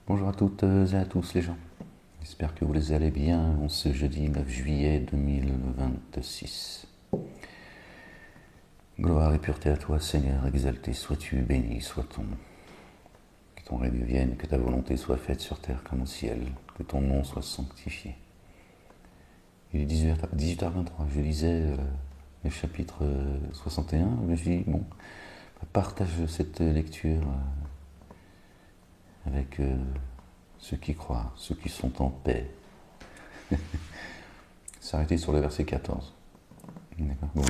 Bonjour à toutes et à tous les gens. J'espère que vous les allez bien en ce jeudi 9 juillet 2026. Gloire et pureté à toi, Seigneur, exalté sois-tu, béni soit ton nom. Que ton règne vienne, que ta volonté soit faite sur terre comme au ciel, que ton nom soit sanctifié. Il est 18h23, je lisais le chapitre 61, je me suis dit, bon, partage cette lecture avec ceux qui croient, ceux qui sont en paix. S'arrêter sur le verset 14. D'accord. Bon,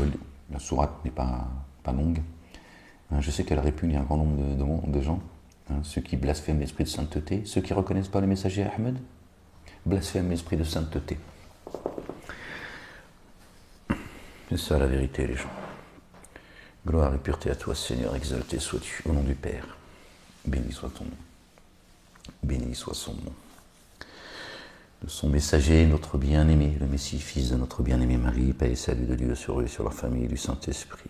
la sourate n'est pas longue. Je sais qu'elle répugne un grand nombre de gens. Ceux qui blasphèment l'esprit de sainteté, ceux qui ne reconnaissent pas le messager Ahmed, blasphèment l'esprit de sainteté. C'est ça la vérité, les gens. Gloire et pureté à toi, Seigneur, exalté sois-tu, au nom du Père. Béni soit ton nom. Béni soit son nom. De son messager, notre bien-aimé, le Messie, fils de notre bien-aimé Marie, paix et salut de Dieu sur eux et sur leur famille et du Saint-Esprit.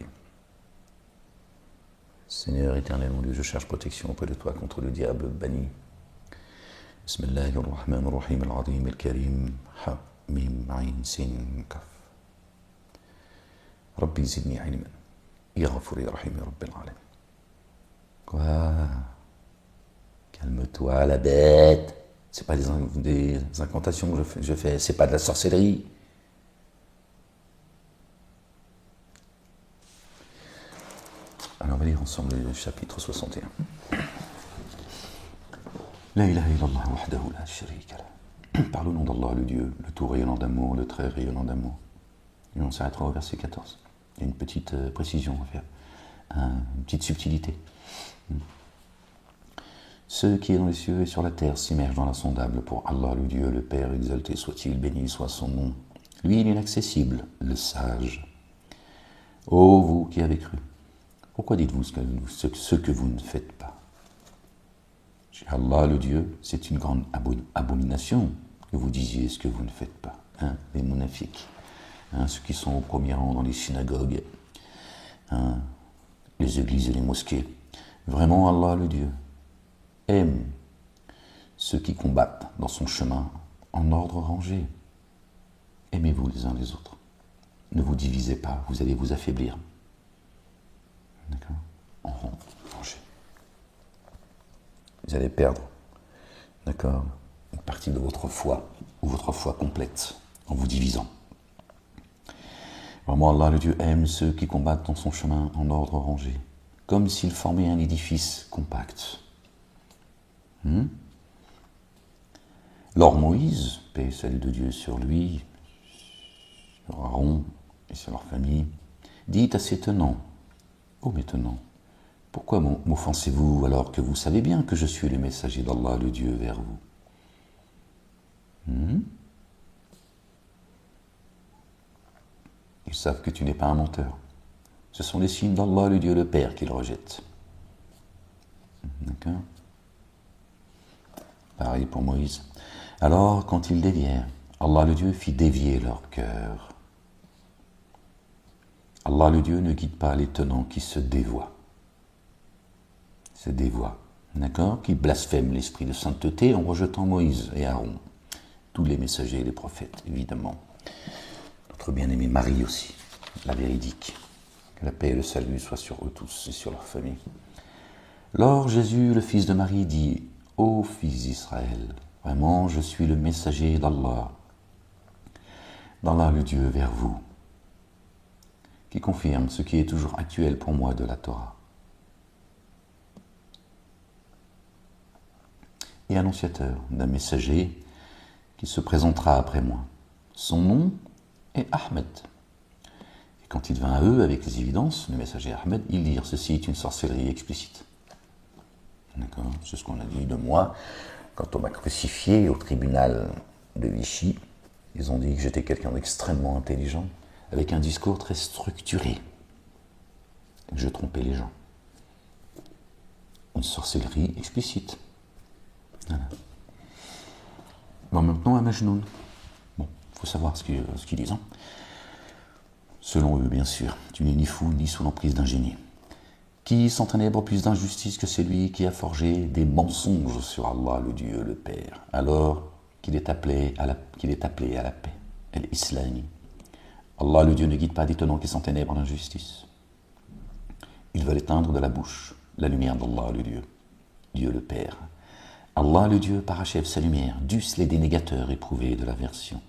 Seigneur éternel, mon Dieu, je cherche protection auprès de toi contre le diable banni. Bismillahirrahmanirrahim al-azim al-karim, ha, mim, ayn, sin, kaf. Rabbi zidni ilman, ya ghafur ya rahim ya rabbil alamin. Quoi? Calme-toi, la bête. C'est pas des incantations que je fais, c'est pas de la sorcellerie. Alors on va lire ensemble le chapitre 61. La ilaha illallah wahdahu la sharika lah. Par le nom d'Allah, le Dieu, le tout rayonnant d'amour, le très rayonnant d'amour. Et on s'arrêtera au verset 14. Il y a une petite précision à faire, une petite subtilité. Ce qui est dans les cieux et sur la terre s'immerge dans l'insondable pour Allah, le Dieu, le Père, exalté soit-il, béni soit son nom. Lui, l'inaccessible, le sage. Ô vous qui avez cru, pourquoi dites-vous ce que vous ne faites pas? Chez Allah, le Dieu, c'est une grande abomination que vous disiez ce que vous ne faites pas. Les monafiques, ceux qui sont au premier rang dans les synagogues, les églises et les mosquées. Vraiment, Allah, le Dieu, aime ceux qui combattent dans son chemin en ordre rangé. Aimez-vous les uns les autres. Ne vous divisez pas, vous allez vous affaiblir. D'accord? En rang rangé. Vous allez perdre, d'accord, une partie de votre foi, ou votre foi complète, en vous divisant. Vraiment, Allah, le Dieu, aime ceux qui combattent dans son chemin en ordre rangé, comme s'ils formaient un édifice compact. Lors Moïse, paix et salut de Dieu sur lui, sur Aaron et sur leur famille, dit à ses tenants, ô mes tenants, pourquoi m'offensez-vous alors que vous savez bien que je suis le messager d'Allah, le Dieu, vers vous? Ils savent que tu n'es pas un menteur. Ce sont les signes d'Allah, le Dieu, le Père, qu'ils rejettent. D'accord? Pareil pour Moïse. Alors, quand ils dévièrent, Allah, le Dieu, fit dévier leur cœur. Allah, le Dieu, ne guide pas les tenants qui se dévoient. D'accord? Qui blasphèment l'esprit de sainteté en rejetant Moïse et Aaron. Tous les messagers et les prophètes, évidemment. Notre bien-aimée Marie aussi, la véridique. Que la paix et le salut soient sur eux tous et sur leur famille. Lors Jésus, le fils de Marie, dit, ô fils d'Israël, vraiment je suis le messager d'Allah le Dieu vers vous, qui confirme ce qui est toujours actuel pour moi de la Torah. Et annonciateur d'un messager qui se présentera après moi. Son nom est Ahmed. Et quand il vint à eux avec les évidences, le messager Ahmed, ils dirent, ceci est une sorcellerie explicite. D'accord? C'est ce qu'on a dit de moi quand on m'a crucifié au tribunal de Vichy. Ils ont dit que j'étais quelqu'un d'extrêmement intelligent, avec un discours très structuré. Que je trompais les gens. Une sorcellerie explicite. Voilà. Bon, maintenant à Majnoun. Bon, il faut savoir ce qu'ils disent. Selon eux, bien sûr, tu n'es ni fou ni sous l'emprise d'un génie. Qui s'enténèbre plus d'injustice que celui qui a forgé des mensonges sur Allah, le Dieu, le Père, alors qu'il est appelé à la paix, l'Islami. Allah, le Dieu, ne guide pas des tenants qui s'enténèbrent d'injustice. Ils veulent éteindre de la bouche la lumière d'Allah, le Dieu, Dieu le Père. Allah, le Dieu, parachève sa lumière, dussent les dénégateurs éprouvés de l'aversion.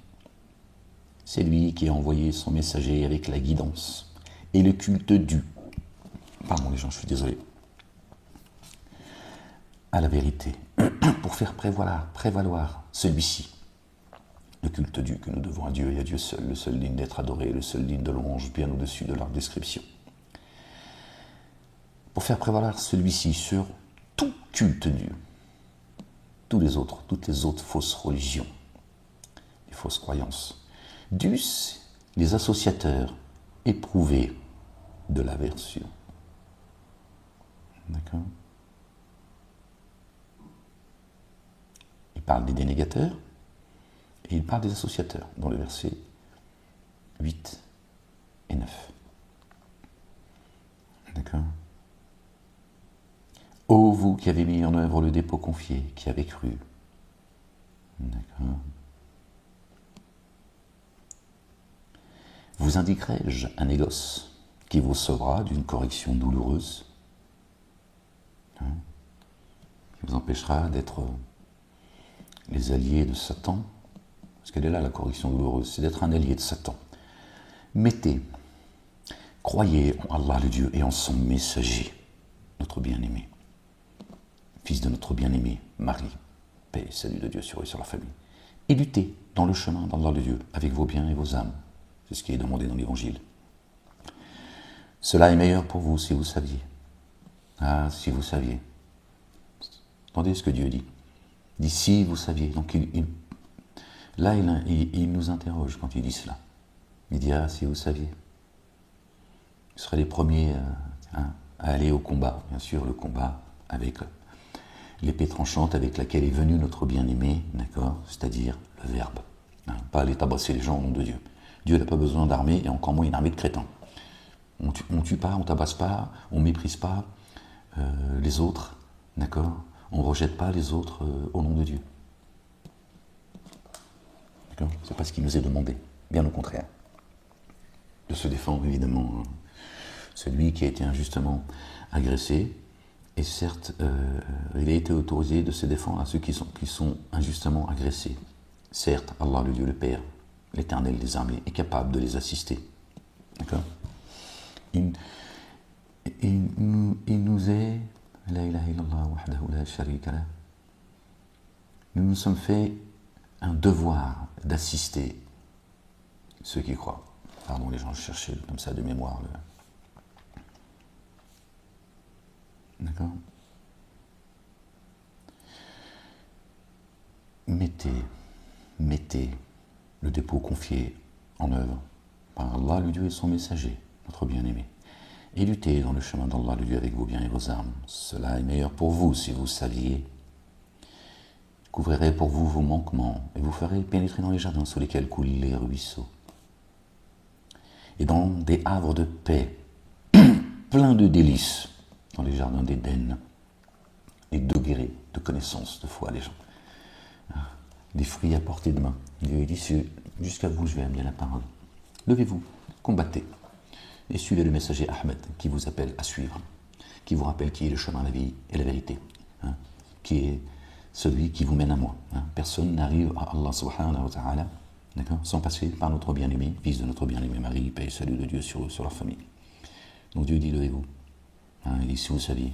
C'est lui qui a envoyé son messager avec la guidance et le culte dû. Pardon les gens, je suis désolé. À la vérité, pour faire prévaloir celui-ci, le culte dû que nous devons à Dieu et à Dieu seul, le seul digne d'être adoré, le seul digne de louange, bien au-dessus de leur description. Pour faire prévaloir celui-ci sur tout culte dû, toutes les autres fausses religions, les fausses croyances, dussent les associateurs éprouvés de l'aversion. D'accord? Il parle des dénégateurs et il parle des associateurs dans le verset 8 et 9. D'accord? Ô vous qui avez mis en œuvre le dépôt confié, qui avez cru. D'accord? Vous indiquerai-je un négoce qui vous sauvera d'une correction douloureuse, qui vous empêchera d'être les alliés de Satan, parce qu'elle est là la correction douloureuse, c'est d'être un allié de Satan. Croyez en Allah le Dieu et en son messager, notre bien-aimé, fils de notre bien-aimé, Marie, paix et salut de Dieu sur eux et sur leur famille, et luttez dans le chemin d'Allah le Dieu avec vos biens et vos âmes. C'est ce qui est demandé dans l'Évangile. Cela est meilleur pour vous si vous saviez. Ah, si vous saviez. Entendez ce que Dieu dit. Il dit si vous saviez. Donc il nous interroge quand il dit cela. Il dit ah, si vous saviez. Vous serez les premiers à aller au combat. Bien sûr, le combat avec l'épée tranchante avec laquelle est venu notre bien-aimé, d'accord, c'est-à-dire le Verbe. Pas aller tabasser les gens au nom de Dieu. Dieu n'a pas besoin d'armée, et encore moins une armée de crétins. On tue pas, on tabasse pas, on méprise pas les autres, d'accord? On rejette pas les autres au nom de Dieu. D'accord? C'est pas ce qui nous est demandé, bien au contraire. De se défendre, évidemment, celui qui a été injustement agressé, et certes, il a été autorisé de se défendre à ceux qui sont injustement agressés. Certes, Allah, le Dieu, le Père, l'Éternel des armées, est capable de les assister. D'accord? Il nous est, la ilaha illallah wahdahu la sharika lah, nous nous sommes fait un devoir d'assister ceux qui croient. Pardon les gens, je cherchais comme ça de mémoire. D'accord? Mettez le dépôt confié en œuvre par Allah, le Dieu et son messager, notre bien-aimé, et luttez dans le chemin d'Allah, le Dieu, avec vos biens et vos armes. Cela est meilleur pour vous si vous saviez. Couvrirez pour vous vos manquements et vous ferez pénétrer dans les jardins sous lesquels coulent les ruisseaux. Et dans des havres de paix, pleins de délices, dans les jardins d'Éden, des degrés de connaissance, de foi des gens. Des fruits à portée de main. Dieu dit, jusqu'à vous je vais amener la parole. Levez-vous, combattez. Et suivez le messager Ahmed qui vous appelle à suivre, qui vous rappelle qui est le chemin, la vie et la vérité, qui est celui qui vous mène à moi. Personne n'arrive à Allah subhanahu wa ta'ala, d'accord, sans passer par notre bien-aimé, fils de notre bien-aimé Marie, paix et salut de Dieu sur eux, sur leur famille. Donc Dieu dit, levez-vous. Il dit, si vous saviez.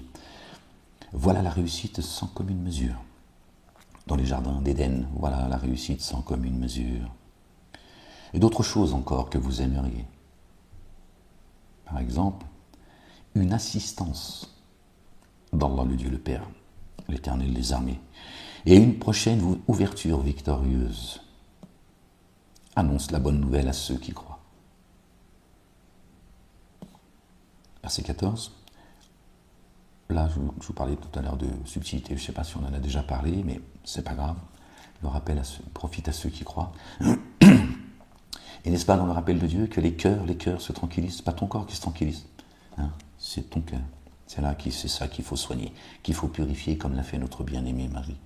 Voilà la réussite sans commune mesure. Dans les jardins d'Éden, voilà la réussite sans commune mesure. Et d'autres choses encore que vous aimeriez. Par exemple, une assistance d'Allah le Dieu le Père, l'Éternel des armées, et une prochaine ouverture victorieuse annonce la bonne nouvelle à ceux qui croient. Verset 14. Là, je vous parlais tout à l'heure de subtilité, je ne sais pas si on en a déjà parlé, mais c'est pas grave. Le rappel profite à ceux qui croient. Et n'est-ce pas dans le rappel de Dieu que les cœurs se tranquillisent? C'est pas ton corps qui se tranquillise, c'est ton cœur. C'est ça qu'il faut soigner, qu'il faut purifier comme l'a fait notre bien-aimée Marie.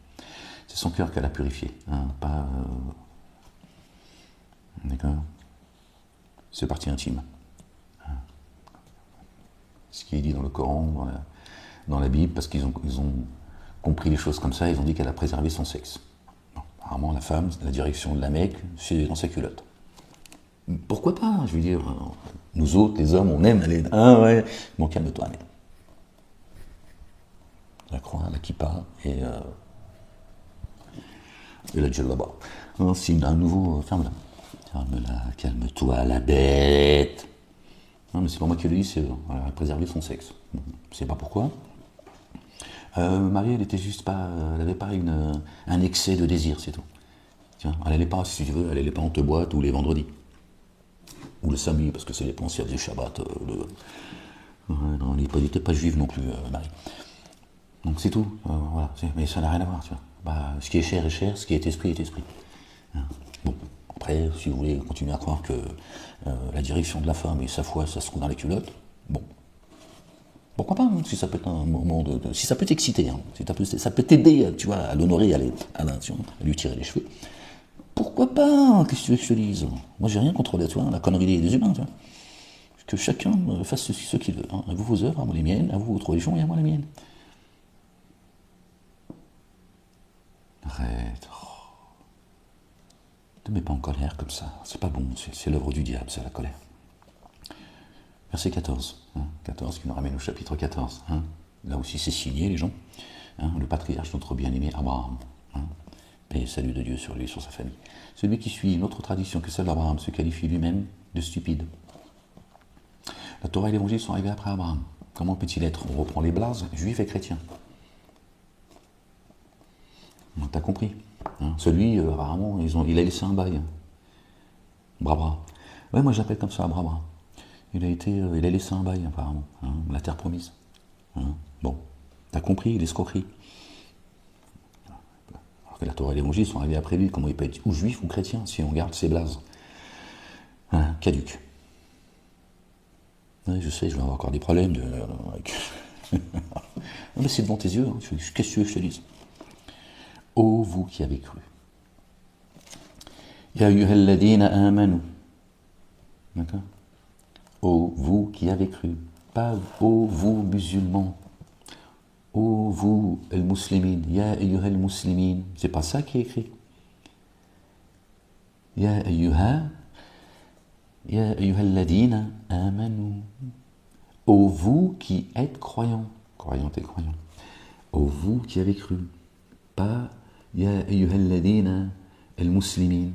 C'est son cœur qu'elle a purifié, hein, pas... D'accord. C'est partie intime. Ce qui est dit dans le Coran, dans la Bible, parce qu'ils ont compris les choses comme ça, ils ont dit qu'elle a préservé son sexe. Non, apparemment, la femme, la direction de la Mecque, c'est dans sa culotte. Pourquoi pas? Je veux dire, nous autres, les hommes, on aime aller... Ah ouais, bon, calme-toi, mais... La croix, la kippa et la djellaba. C'est un nouveau... Ferme-la. Ferme-la, calme-toi, la bête. Non, mais c'est pas moi qui le dis, c'est elle a préservé son sexe. Bon, je sais pas pourquoi. Marie, elle était juste pas... Elle avait pas un excès de désir, c'est tout. Tiens, elle allait pas, si tu veux, elle allait pas en te boîte tous les vendredis. Ou le samedi, parce que c'est les pensières du Shabbat. Non, elle n'était pas juive non plus, Marie. Donc c'est tout, voilà. Mais ça n'a rien à voir, tu vois. Bah, ce qui est chair est chair, ce qui est esprit est esprit. Hein. Bon, après, si vous voulez continuer à croire que la direction de la femme et sa foi, ça se trouve dans les culottes, bon. Pourquoi pas, hein, si ça peut être un moment si ça peut t'exciter, hein, si ça peut t'aider, tu vois, à l'honorer, à lui tirer les cheveux. Pourquoi pas? Qu'est-ce que tu veux que je te dise? Moi, j'ai rien contre la connerie des humains, tu vois. Que chacun fasse ce qu'il veut. Hein. À vous vos œuvres, à moi les miennes, à vous votre religion et à moi la mienne. Arrête. Ne te mets pas en colère comme ça. C'est pas bon. C'est l'œuvre du diable, c'est la colère. Verset 14. 14 qui nous ramène au chapitre 14. Là aussi, c'est signé, les gens. Le patriarche, notre bien-aimé Abraham. Paix et salut de Dieu sur lui et sur sa famille. Celui qui suit une autre tradition que celle d'Abraham se qualifie lui-même de stupide. La Torah et l'Évangile sont arrivés après Abraham. Comment peut-il être? On reprend les blases, juifs et chrétiens. T'as compris, hein. Celui, apparemment, il a laissé un bail. Brabra. Ouais, moi j'appelle comme ça, Brabra. Il a laissé un bail, apparemment. Hein, la terre promise. Hein. Bon, t'as compris, l'escroquerie. Alors que la Torah et l'Évangile sont arrivés après lui, comment il peut être ou juif ou chrétien, si on garde ses blases. Hein, caduc. Ouais, je sais, je vais avoir encore des problèmes avec... Non, mais c'est devant tes yeux, hein. Qu'est-ce que tu veux que je te dise? Ô vous qui avez cru. Ya ayyuhalladhina amanu. D'accord? Ô vous qui avez cru. Pas ô vous musulmans. Ô vous al-muslimin. Ya ayyuhal muslimin. C'est pas ça qui est écrit. Ya ayyuhalladhina amanu. Ô vous qui êtes croyants. Croyantes et croyants. Ô vous qui avez cru. Pas Ya ayyuhalladhina al-muslimin.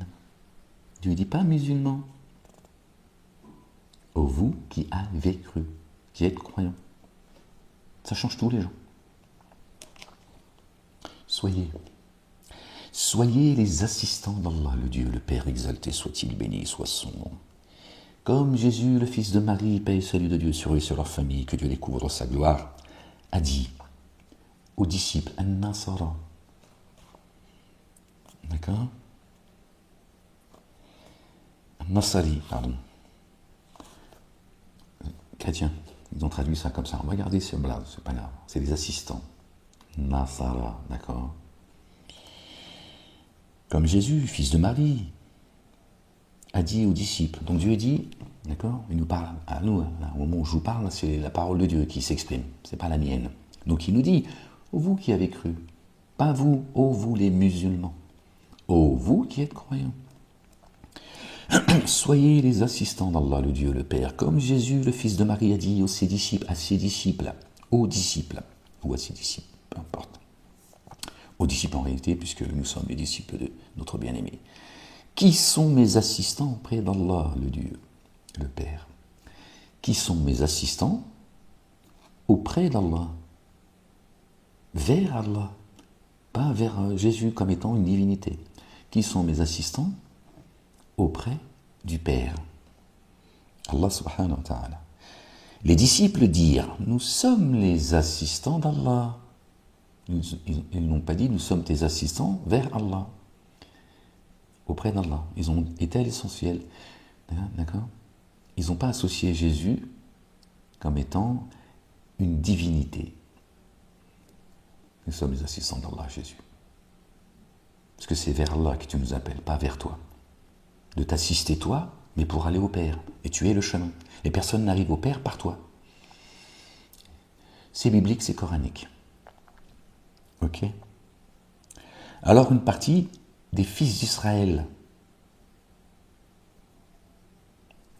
Dieu ne dit pas musulmans. Ô vous qui avez cru, qui êtes croyants. Ça change tout, les gens. Soyez les assistants d'Allah, le Dieu, le Père exalté, soit-il béni, soit son nom. Comme Jésus, le fils de Marie, paix et salut de Dieu sur eux et sur leur famille, que Dieu les couvre de sa gloire, a dit aux disciples, An-Nasara. D'accord? Nasari, pardon. Chrétiens, ils ont traduit ça comme ça. On va garder ce blague, c'est pas grave. C'est des assistants. Nasara, d'accord? Comme Jésus, fils de Marie, a dit aux disciples. Donc Dieu dit, d'accord? Il nous parle à nous. Là, au moment où je vous parle, c'est la parole de Dieu qui s'exprime. C'est pas la mienne. Donc il nous dit, ô vous qui avez cru, pas vous, ô vous les musulmans. Ô vous qui êtes croyants, soyez les assistants d'Allah, le Dieu, le Père, comme Jésus, le fils de Marie, a dit aux disciples, aux disciples, ou à ses disciples, peu importe. Aux disciples en réalité, puisque nous sommes les disciples de notre bien-aimé. Qui sont mes assistants auprès d'Allah, le Dieu, le Père? Qui sont mes assistants auprès d'Allah? Vers Allah, pas vers Jésus comme étant une divinité. Qui sont mes assistants auprès du Père? Allah subhanahu wa ta'ala. Les disciples dirent, nous sommes les assistants d'Allah. Ils n'ont pas dit, nous sommes tes assistants vers Allah. Auprès d'Allah. Ils ont été à l'essentiel. D'accord? Ils n'ont pas associé Jésus comme étant une divinité. Nous sommes les assistants d'Allah, Jésus. Parce que c'est vers Allah que tu nous appelles, pas vers toi. De t'assister toi, mais pour aller au Père. Et tu es le chemin. Et personne n'arrive au Père par toi. C'est biblique, c'est coranique. Ok? Alors une partie des fils d'Israël,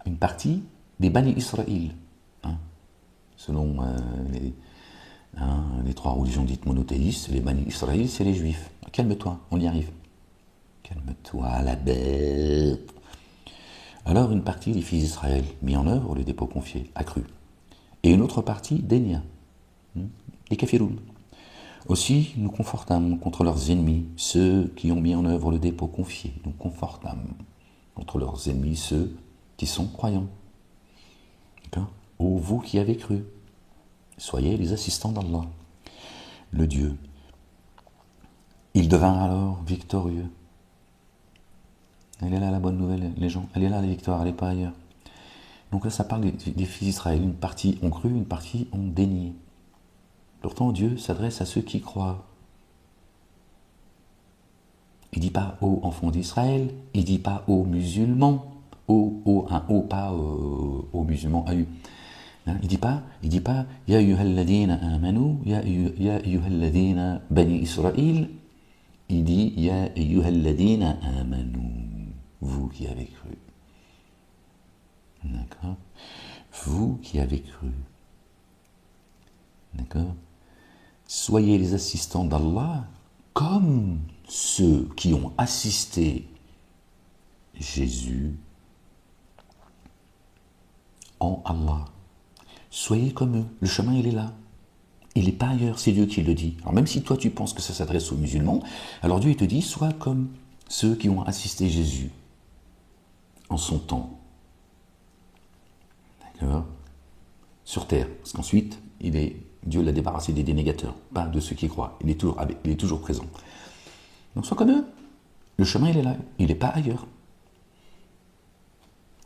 une partie des Bani Israël, hein, selon les trois religions dites monothéistes, les Bani Israël, c'est les Juifs. Calme-toi, on y arrive. Calme-toi, la bête. Alors une partie des fils d'Israël, mis en œuvre le dépôt confié, a cru. Et une autre partie dénia, les Kafiroun. Aussi, nous confortâmes contre leurs ennemis, ceux qui ont mis en œuvre le dépôt confié. Nous confortâmes contre leurs ennemis, ceux qui sont croyants. Ô vous qui avez cru, soyez les assistants d'Allah, le Dieu. Ils devinrent alors victorieux. Elle est là la bonne nouvelle, les gens. Elle est là la victoire, elle n'est pas ailleurs. Donc là, ça parle des fils d'Israël. Une partie ont cru, une partie ont dénié. Pourtant, Dieu s'adresse à ceux qui croient. Il ne dit pas aux enfants d'Israël, il ne dit pas aux musulmans, pas aux musulmans, hein, il dit pas, Ya ayyuhalladhina amanu, ya ayyuhalladhina bani Israël. Il dit, Ya ayyuhalladhina amanu, vous qui avez cru. D'accord? Vous qui avez cru. D'accord? Soyez les assistants d'Allah comme ceux qui ont assisté Jésus en Allah. Soyez comme eux. Le chemin, il est là. Il n'est pas ailleurs, c'est Dieu qui le dit. Alors même si toi tu penses que ça s'adresse aux musulmans, alors Dieu il te dit, sois comme ceux qui ont assisté Jésus en son temps. D'accord? Sur terre. Parce qu'ensuite, Dieu l'a débarrassé des dénégateurs, pas de ceux qui croient. Il est toujours présent. Donc sois comme eux. Le chemin, il est là. Il n'est pas ailleurs.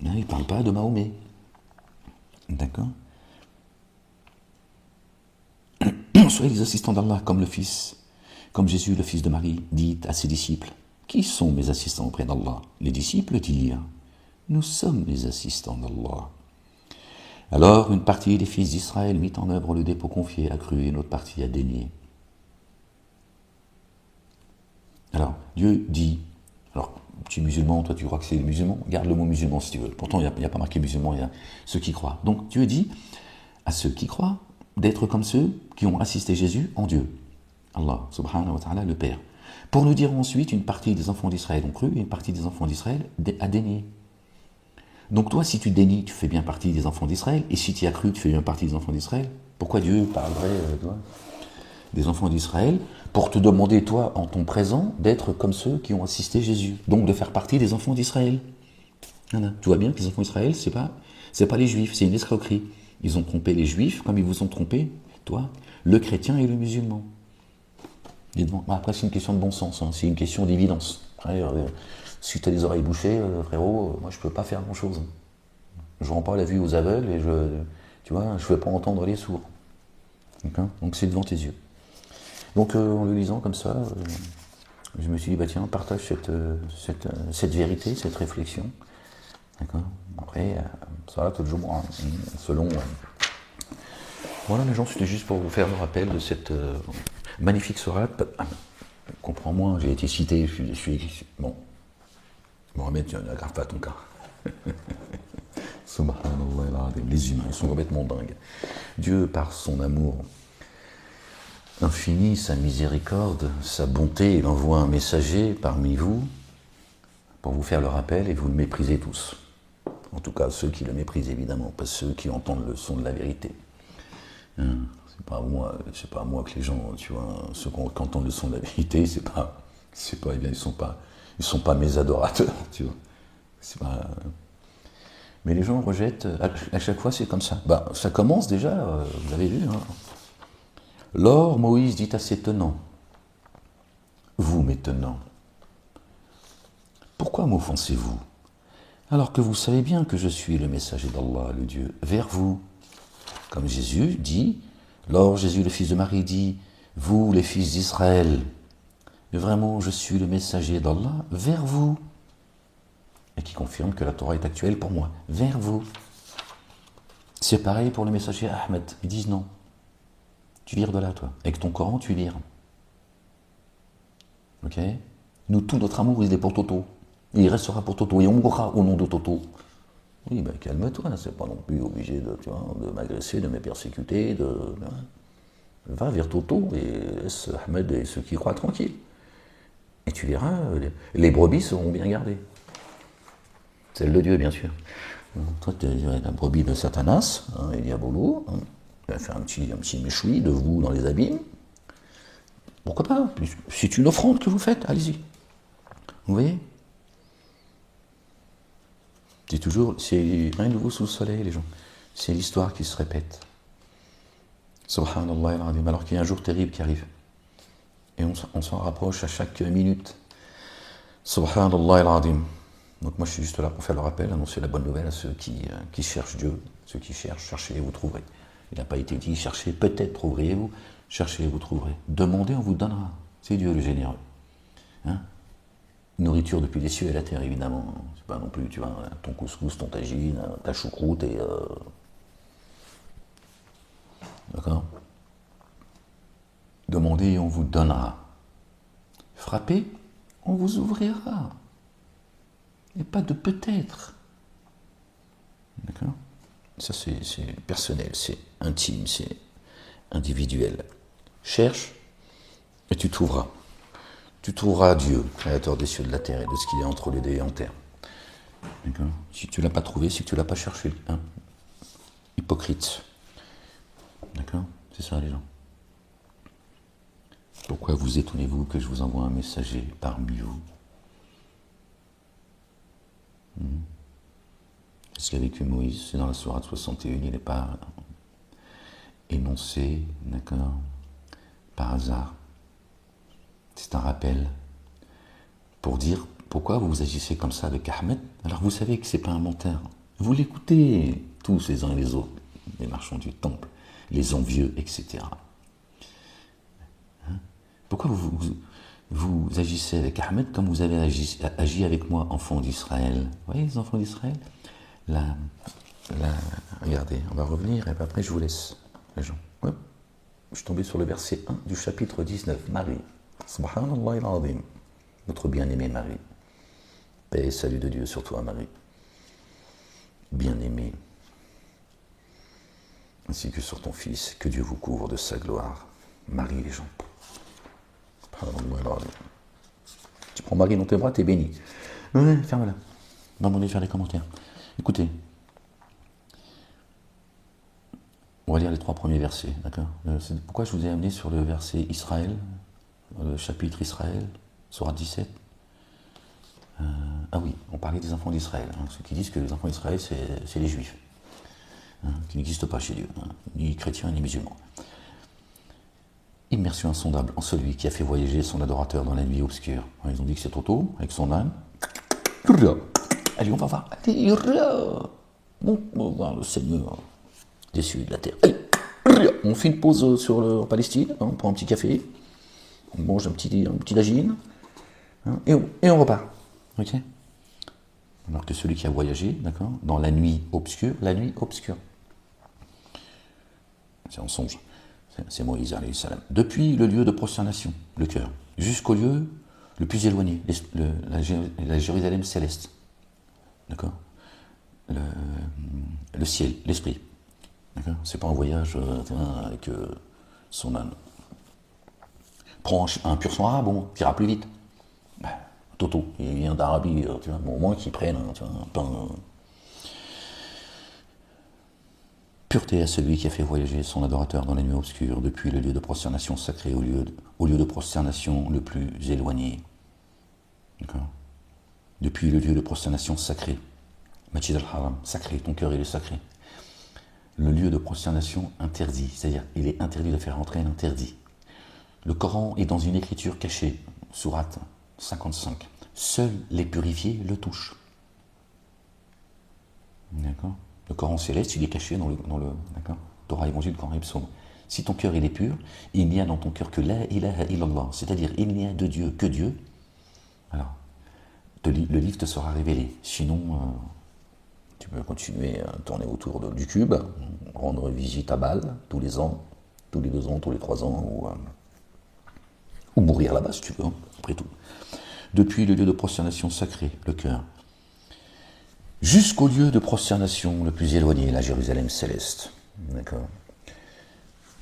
Il ne parle pas de Mahomet. D'accord? Soyez les assistants d'Allah comme Jésus, le fils de Marie, dit à ses disciples. Qui sont mes assistants auprès d'Allah? Les disciples dirent, nous sommes les assistants d'Allah. Alors une partie des fils d'Israël mit en œuvre le dépôt confié, a cru, et une autre partie a dénié. Alors Dieu dit, alors tu es musulman, toi tu crois que c'est les musulmans, garde le mot musulman si tu veux. Pourtant il n'y a pas marqué musulman, il y a ceux qui croient. Donc Dieu dit à ceux qui croient d'être comme ceux qui ont assisté Jésus en Dieu. Allah, subhanahu wa ta'ala, le Père. Pour nous dire ensuite, une partie des enfants d'Israël ont cru et une partie des enfants d'Israël a dénié. Donc toi, si tu dénies, tu fais bien partie des enfants d'Israël, et si tu y as cru, tu fais bien partie des enfants d'Israël. Pourquoi Dieu parlerait des enfants d'Israël? Pour te demander, toi, en ton présent, d'être comme ceux qui ont assisté Jésus. Donc de faire partie des enfants d'Israël. Voilà. Tu vois bien que les enfants d'Israël, c'est pas les Juifs, c'est une escroquerie. Ils ont trompé les Juifs comme ils vous ont trompé, toi, le chrétien et le musulman. Après, c'est une question de bon sens, hein. C'est une question d'évidence. Si tu as les oreilles bouchées, frérot, moi je peux pas faire grand-chose. Je rends pas la vue aux aveugles et je ne fais pas entendre les sourds. Donc c'est devant tes yeux. Donc en le lisant comme ça, je me suis dit, tiens, partage cette vérité, cette réflexion. D'accord? Après, ça, tout le jour, hein, selon... Voilà, les gens, c'était juste pour vous faire le rappel de cette magnifique sourate. Comprends-moi, j'ai été cité, je suis... Bon. Mohamed, tu n'aggraves pas ton cas. Subhanallah, les humains, ils sont complètement dingues. Dieu, par son amour infini, sa miséricorde, sa bonté, il envoie un messager parmi vous pour vous faire le rappel et vous le méprisez tous. En tout cas, ceux qui le méprisent, évidemment, pas ceux qui entendent le son de la vérité. C'est pas à moi que les gens, tu vois, ceux qui entendent le son de la vérité, ils sont pas mes adorateurs, tu vois. Mais les gens rejettent, à chaque fois c'est comme ça. Ça commence déjà, vous avez vu, hein. Lors, Moïse dit à ses tenants, vous mes tenants, pourquoi m'offensez-vous, alors que vous savez bien que je suis le messager d'Allah, le Dieu, vers vous. Comme Jésus dit, Alors Jésus, le fils de Marie, dit, vous les fils d'Israël, vraiment je suis le messager d'Allah vers vous. Et qui confirme que la Torah est actuelle pour moi, vers vous. C'est pareil pour le messager Ahmed. Ils disent non. Tu vires de là, toi. Avec ton Coran, tu vires. Ok? Nous, tout notre amour, il est pour Toto. Il restera pour Toto. Et on mourra au nom de Toto. Oui, ben calme-toi, c'est pas non plus obligé de, tu vois, de m'agresser, de me persécuter. Va vers Toto et laisse Ahmed et ceux qui croient tranquilles. Et tu verras, les brebis seront bien gardées. Celle de Dieu, bien sûr. Toi, tu es la brebis de Satanas, hein, et Diabolo. Hein. Tu vas faire un petit méchoui de vous dans les abîmes. Pourquoi pas? C'est une offrande que vous faites, allez-y. Vous voyez? C'est rien de nouveau sous le soleil, les gens. C'est l'histoire qui se répète. Subhanallah al-Azim. Alors qu'il y a un jour terrible qui arrive. Et on s'en rapproche à chaque minute. Subhanallah al-Azim. Donc moi je suis juste là pour faire le rappel, annoncer la bonne nouvelle à ceux qui cherchent Dieu, ceux qui cherchent, cherchez et vous trouverez. Il n'a pas été dit cherchez, peut-être trouverez-vous, cherchez et vous trouverez. Demandez, on vous donnera. C'est Dieu le généreux. Hein? Nourriture depuis les cieux et la terre, évidemment. C'est pas non plus, tu vois, ton couscous, ton tagine, ta choucroute et... D'accord? Demandez et on vous donnera. Frappez, on vous ouvrira. Et pas de peut-être. D'accord? Ça, c'est personnel, c'est intime, c'est individuel. Cherche et tu trouveras. Tu trouveras Dieu, créateur des cieux, de la terre et de ce qu'il y a entre les deux et en terre. D'accord? Si tu ne l'as pas trouvé, si tu ne l'as pas cherché, hein? Hypocrite. D'accord? C'est ça, les gens. Pourquoi vous étonnez-vous que je vous envoie un messager parmi vous? Ce qu'a vécu Moïse, c'est dans la sourate 61, il n'est pas énoncé, d'accord, par hasard. C'est un rappel pour dire pourquoi vous agissez comme ça avec Ahmed, alors vous savez que ce n'est pas un menteur. Vous l'écoutez, tous les uns et les autres, les marchands du temple, les envieux, etc. Hein? Pourquoi vous agissez avec Ahmed comme vous avez agi avec moi, enfants d'Israël? Vous voyez les enfants d'Israël? Regardez, on va revenir et après je vous laisse, les gens. Ouais. Je suis tombé sur le verset 1 du chapitre 19, Marie. Subhanallah al-Azim. Notre bien-aimée Marie. Paix et salut de Dieu sur toi, Marie. Bien-aimée. Ainsi que sur ton fils, que Dieu vous couvre de sa gloire. Marie, les gens. Subhanallah al-Azim. Tu prends Marie dans tes bras, t'es béni. Ouais, ferme-la. On va demander de faire des commentaires. Écoutez, on va lire les 3 premiers versets, d'accord? C'est pourquoi je vous ai amené sur le verset Israël, le chapitre Israël, sourate 17. Ah oui, on parlait des enfants d'Israël, hein, ceux qui disent que les enfants d'Israël, c'est les juifs, hein, qui n'existent pas chez Dieu, hein, ni chrétiens ni musulmans. Immersion insondable en celui qui a fait voyager son adorateur dans la nuit obscure. Ils ont dit que c'est Toto, avec son âne. Allez, on va voir. Allez, on va voir le Seigneur des cieux et de la terre. Allez, on fait une pause en Palestine, hein, on prend un petit café, on mange un petit tagine, hein, et on repart. Ok? Alors que celui qui a voyagé, d'accord, dans la nuit obscure, c'est un songe, c'est Moïse alayhi salam, depuis le lieu de prosternation, le cœur, jusqu'au lieu le plus éloigné, la Jérusalem céleste. D'accord? Le ciel, l'esprit. D'accord? C'est pas un voyage avec son âne. Prends un pur sang arabe, bon, qui ira plus vite. Ben, Toto, il vient d'Arabie, tu vois, bon, au moins qu'il prenne tu vois, un pain. Pureté à celui qui a fait voyager son adorateur dans la nuit obscure, depuis le lieu de prosternation sacré au lieu de prosternation le plus éloigné. D'accord? Depuis le lieu de prosternation sacré. Masjid al-Haram, sacré, ton cœur il est sacré. Le lieu de prosternation interdit, c'est-à-dire il est interdit de faire entrer l'interdit. Le Coran est dans une écriture cachée, sourate 55. Seuls les purifiés le touchent. D'accord? Le Coran céleste, il est caché dans le d'accord? Torah, Évangile, Coran et Psaume. Si ton cœur il est pur, il n'y a dans ton cœur que la ilaha illallah, c'est-à-dire il n'y a de Dieu que Dieu. Alors, le livre te sera révélé. Sinon, tu peux continuer à tourner autour du cube, rendre visite à Bâle tous les ans, tous les 2 ans, tous les 3 ans, ou mourir là-bas si tu veux, après tout. Depuis le lieu de prosternation sacré, le cœur, jusqu'au lieu de prosternation le plus éloigné, la Jérusalem céleste. D'accord.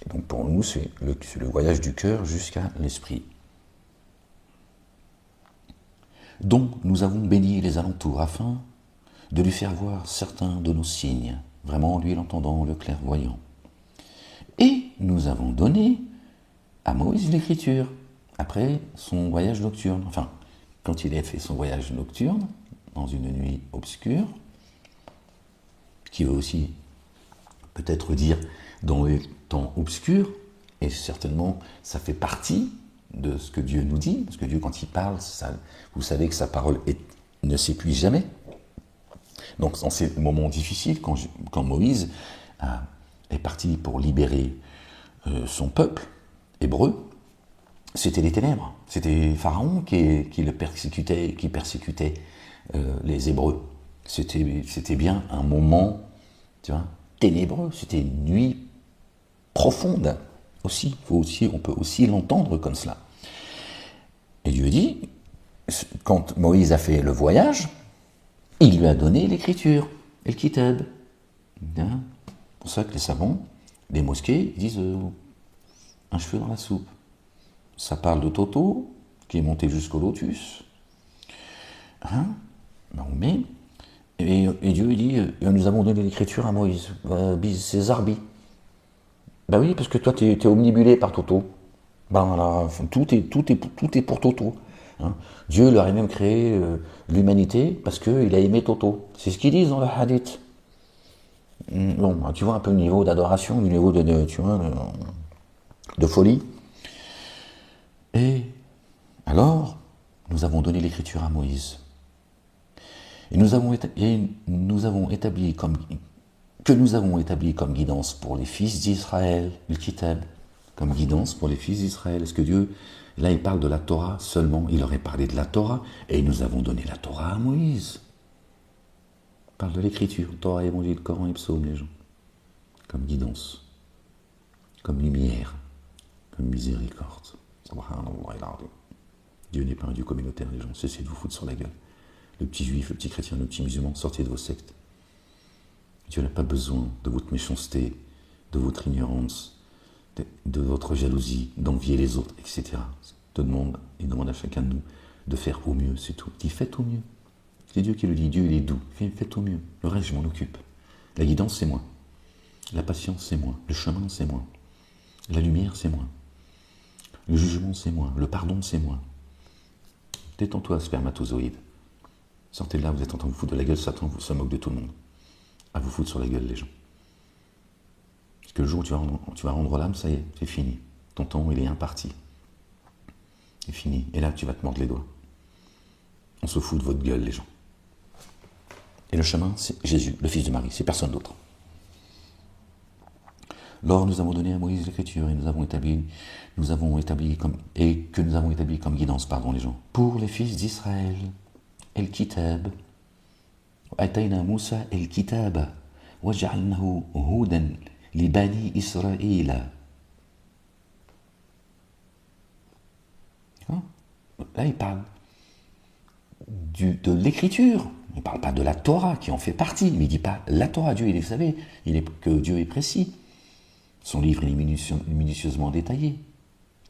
Et donc pour nous, c'est le voyage du cœur jusqu'à l'esprit. Donc nous avons béni les alentours afin de lui faire voir certains de nos signes, vraiment lui l'entendant, le clairvoyant. Et nous avons donné à Moïse l'écriture, après son voyage nocturne, enfin, quand il a fait son voyage nocturne, dans une nuit obscure, qui veut aussi peut-être dire dans les temps obscurs, et certainement ça fait partie de ce que Dieu nous dit, parce que Dieu quand il parle, vous savez que sa parole ne s'épuise jamais. Donc dans ces moments difficiles, quand Moïse est parti pour libérer son peuple hébreu, c'était les ténèbres, c'était Pharaon qui persécutait les Hébreux. C'était bien un moment, tu vois, ténébreux, c'était une nuit profonde aussi. On peut aussi l'entendre comme cela. Et Dieu dit, quand Moïse a fait le voyage, il lui a donné l'écriture, et le kitab. C'est pour ça que les savants, les mosquées, ils disent un cheveu dans la soupe. Ça parle de Toto, qui est monté jusqu'au lotus. Mais, et Dieu dit, nous avons donné l'écriture à Moïse, c'est Zarbi. Ben oui, parce que toi, tu es omnibulé par Toto. Ben voilà, tout est pour Toto. Dieu leur a même créé l'humanité parce qu'il a aimé Toto. C'est ce qu'ils disent dans le hadith. Bon, tu vois un peu le niveau d'adoration, le niveau de folie. Et alors, nous avons donné l'écriture à Moïse. Et nous avons établi comme guidance pour les fils d'Israël, le Kitab, comme guidance pour les fils d'Israël. Est-ce que Dieu, là il parle de la Torah seulement, il aurait parlé de la Torah, et nous avons donné la Torah à Moïse. Il parle de l'écriture, Torah, Évangile, Coran et Psaume, les gens, comme guidance, comme lumière, comme miséricorde. Dieu n'est pas un Dieu communautaire, les gens, cessez de vous foutre sur la gueule. Le petit juif, le petit chrétien, le petit musulman, sortez de vos sectes. Dieu n'a pas besoin de votre méchanceté, de votre ignorance, de votre jalousie, d'envier les autres, etc. Il demande à chacun de nous de faire au mieux, c'est tout. Il dit faites au mieux. C'est Dieu qui le dit, Dieu il est doux. Faites au mieux. Le reste, je m'en occupe. La guidance, c'est moi. La patience, c'est moi. Le chemin, c'est moi. La lumière, c'est moi. Le jugement, c'est moi. Le pardon, c'est moi. Détends-toi, spermatozoïde. Sortez de là, vous êtes en train de vous foutre de la gueule, Satan se moque de tout le monde. À vous foutre sur la gueule, les gens. Parce que le jour où tu vas rendre l'âme, ça y est, c'est fini. Ton temps, il est imparti. C'est fini. Et là, tu vas te mordre les doigts. On se fout de votre gueule, les gens. Et le chemin, c'est Jésus, le fils de Marie, c'est personne d'autre. Lors, nous avons donné à Moïse l'écriture et nous avons établi comme guidance, les gens, pour les fils d'Israël. El Kitab. Atayna Moussa el Kitab. Waj'alnahu hudan li bani Israël. Là, il parle de l'écriture. Il ne parle pas de la Torah qui en fait partie, mais il ne dit pas la Torah. Dieu, vous savez, que Dieu est précis. Son livre est minutieusement détaillé.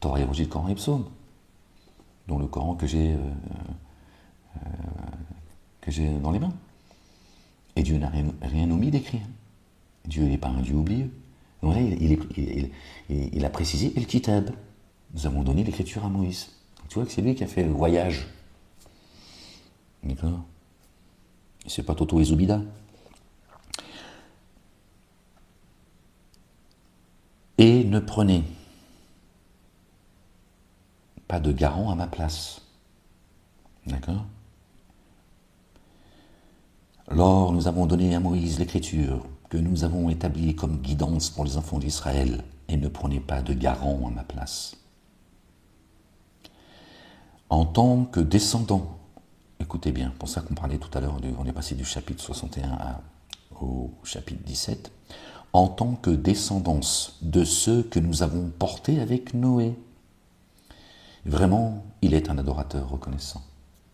Torah, Évangile, Coran et Psaume, dont le Coran que j'ai dans les mains. Et Dieu n'a rien omis d'écrire. Dieu n'est pas un Dieu oublieux. Donc là, il a précisé El Kitab. Nous avons donné l'écriture à Moïse. Tu vois que c'est lui qui a fait le voyage. D'accord ? C'est pas Toto et Zoubida. Et ne prenez pas de garant à ma place. D'accord ? Lors, nous avons donné à Moïse l'écriture que nous avons établie comme guidance pour les enfants d'Israël. et ne prenez pas de garant à ma place. En tant que descendant, écoutez bien, pour ça qu'on parlait tout à l'heure, on est passé du chapitre 61 au chapitre 17, en tant que descendance de ceux que nous avons portés avec Noé. Vraiment, il est un adorateur reconnaissant.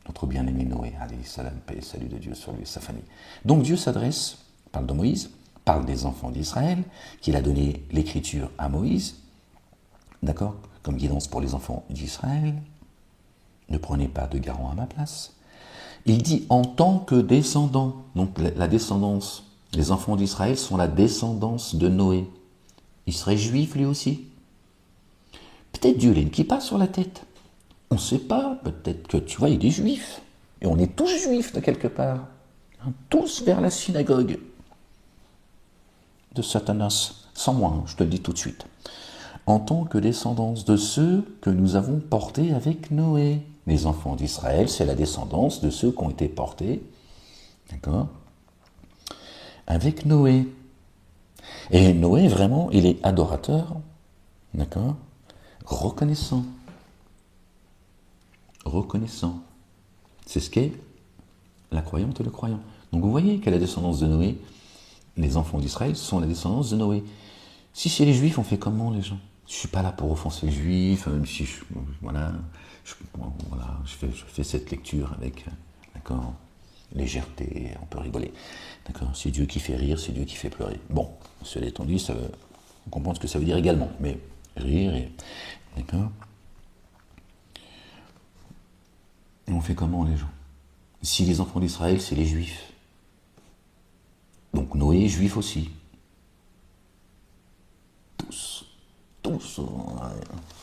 Notre bien-aimé Noé, alayhi salam, paix et salut de Dieu sur lui et sa famille. Donc Dieu s'adresse, parle de Moïse, parle des enfants d'Israël, qu'il a donné l'écriture à Moïse, d'accord, comme guidance pour les enfants d'Israël. Ne prenez pas de garant à ma place. Il dit en tant que descendant, donc la descendance, les enfants d'Israël sont la descendance de Noé. Il serait juif lui aussi. Peut-être Dieu l'a une kippa sur la tête. On ne sait pas, peut-être que, tu vois, il est juif. Et on est tous juifs de quelque part. Tous vers la synagogue de Satanas. Sans moi, je te le dis tout de suite. En tant que descendance de ceux que nous avons portés avec Noé. Les enfants d'Israël, c'est la descendance de ceux qui ont été portés, d'accord, avec Noé. Et Noé, vraiment, il est adorateur, d'accord, reconnaissant. Reconnaissant. C'est ce qu'est la croyante et le croyant. Donc vous voyez qu'à la descendance de Noé, les enfants d'Israël sont la descendance de Noé. Si c'est les Juifs, on fait comment les gens? Je ne suis pas là pour offenser les Juifs, même si je fais cette lecture avec, d'accord, légèreté, on peut rigoler. D'accord, c'est Dieu qui fait rire, c'est Dieu qui fait pleurer. Bon, cela étant dit, on comprend ce que ça veut dire également, mais rire, d'accord. Et on fait comment les gens? Si les enfants d'Israël, c'est les Juifs, donc Noé est juif aussi. Tous,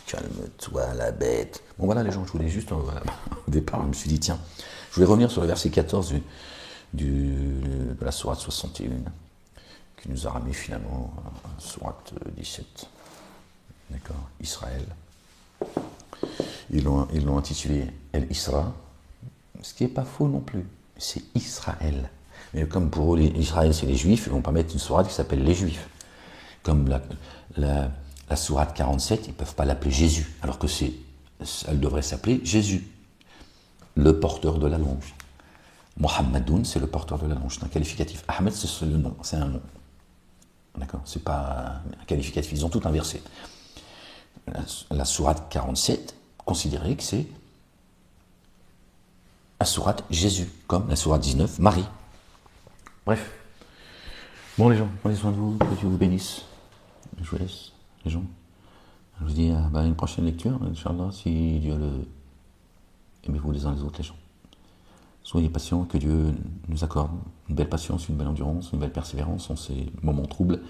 calme-toi la bête. Bon voilà les gens, je voulais juste, voilà, au départ je me suis dit tiens, je voulais revenir sur le verset 14 de la sourate 61, qui nous a ramené finalement à sourate 17. D'accord, Israël. Ils l'ont intitulé El Isra, ce qui n'est pas faux non plus, c'est Israël. Mais comme pour eux, Israël c'est les Juifs, ils ne vont pas mettre une sourate qui s'appelle les Juifs. Comme la sourate 47, ils ne peuvent pas l'appeler Jésus, alors que elle devrait s'appeler Jésus, le porteur de la longe. Mohammedoun, c'est le porteur de la longe, c'est un qualificatif. Ahmed, c'est le nom, c'est un nom. D'accord, c'est pas un qualificatif, ils ont tout inversé. La sourate 47 considérait que c'est la sourate Jésus, comme la sourate 19, Marie. Bref. Bon les gens, prenez soin de vous, que Dieu vous bénisse. Je vous laisse, les gens. Je vous dis à une prochaine lecture, Inch'Allah, si Dieu le... Aimez-vous les uns les autres, les gens. Soyez patients, que Dieu nous accorde une belle patience, une belle endurance, une belle persévérance en ces moments troubles.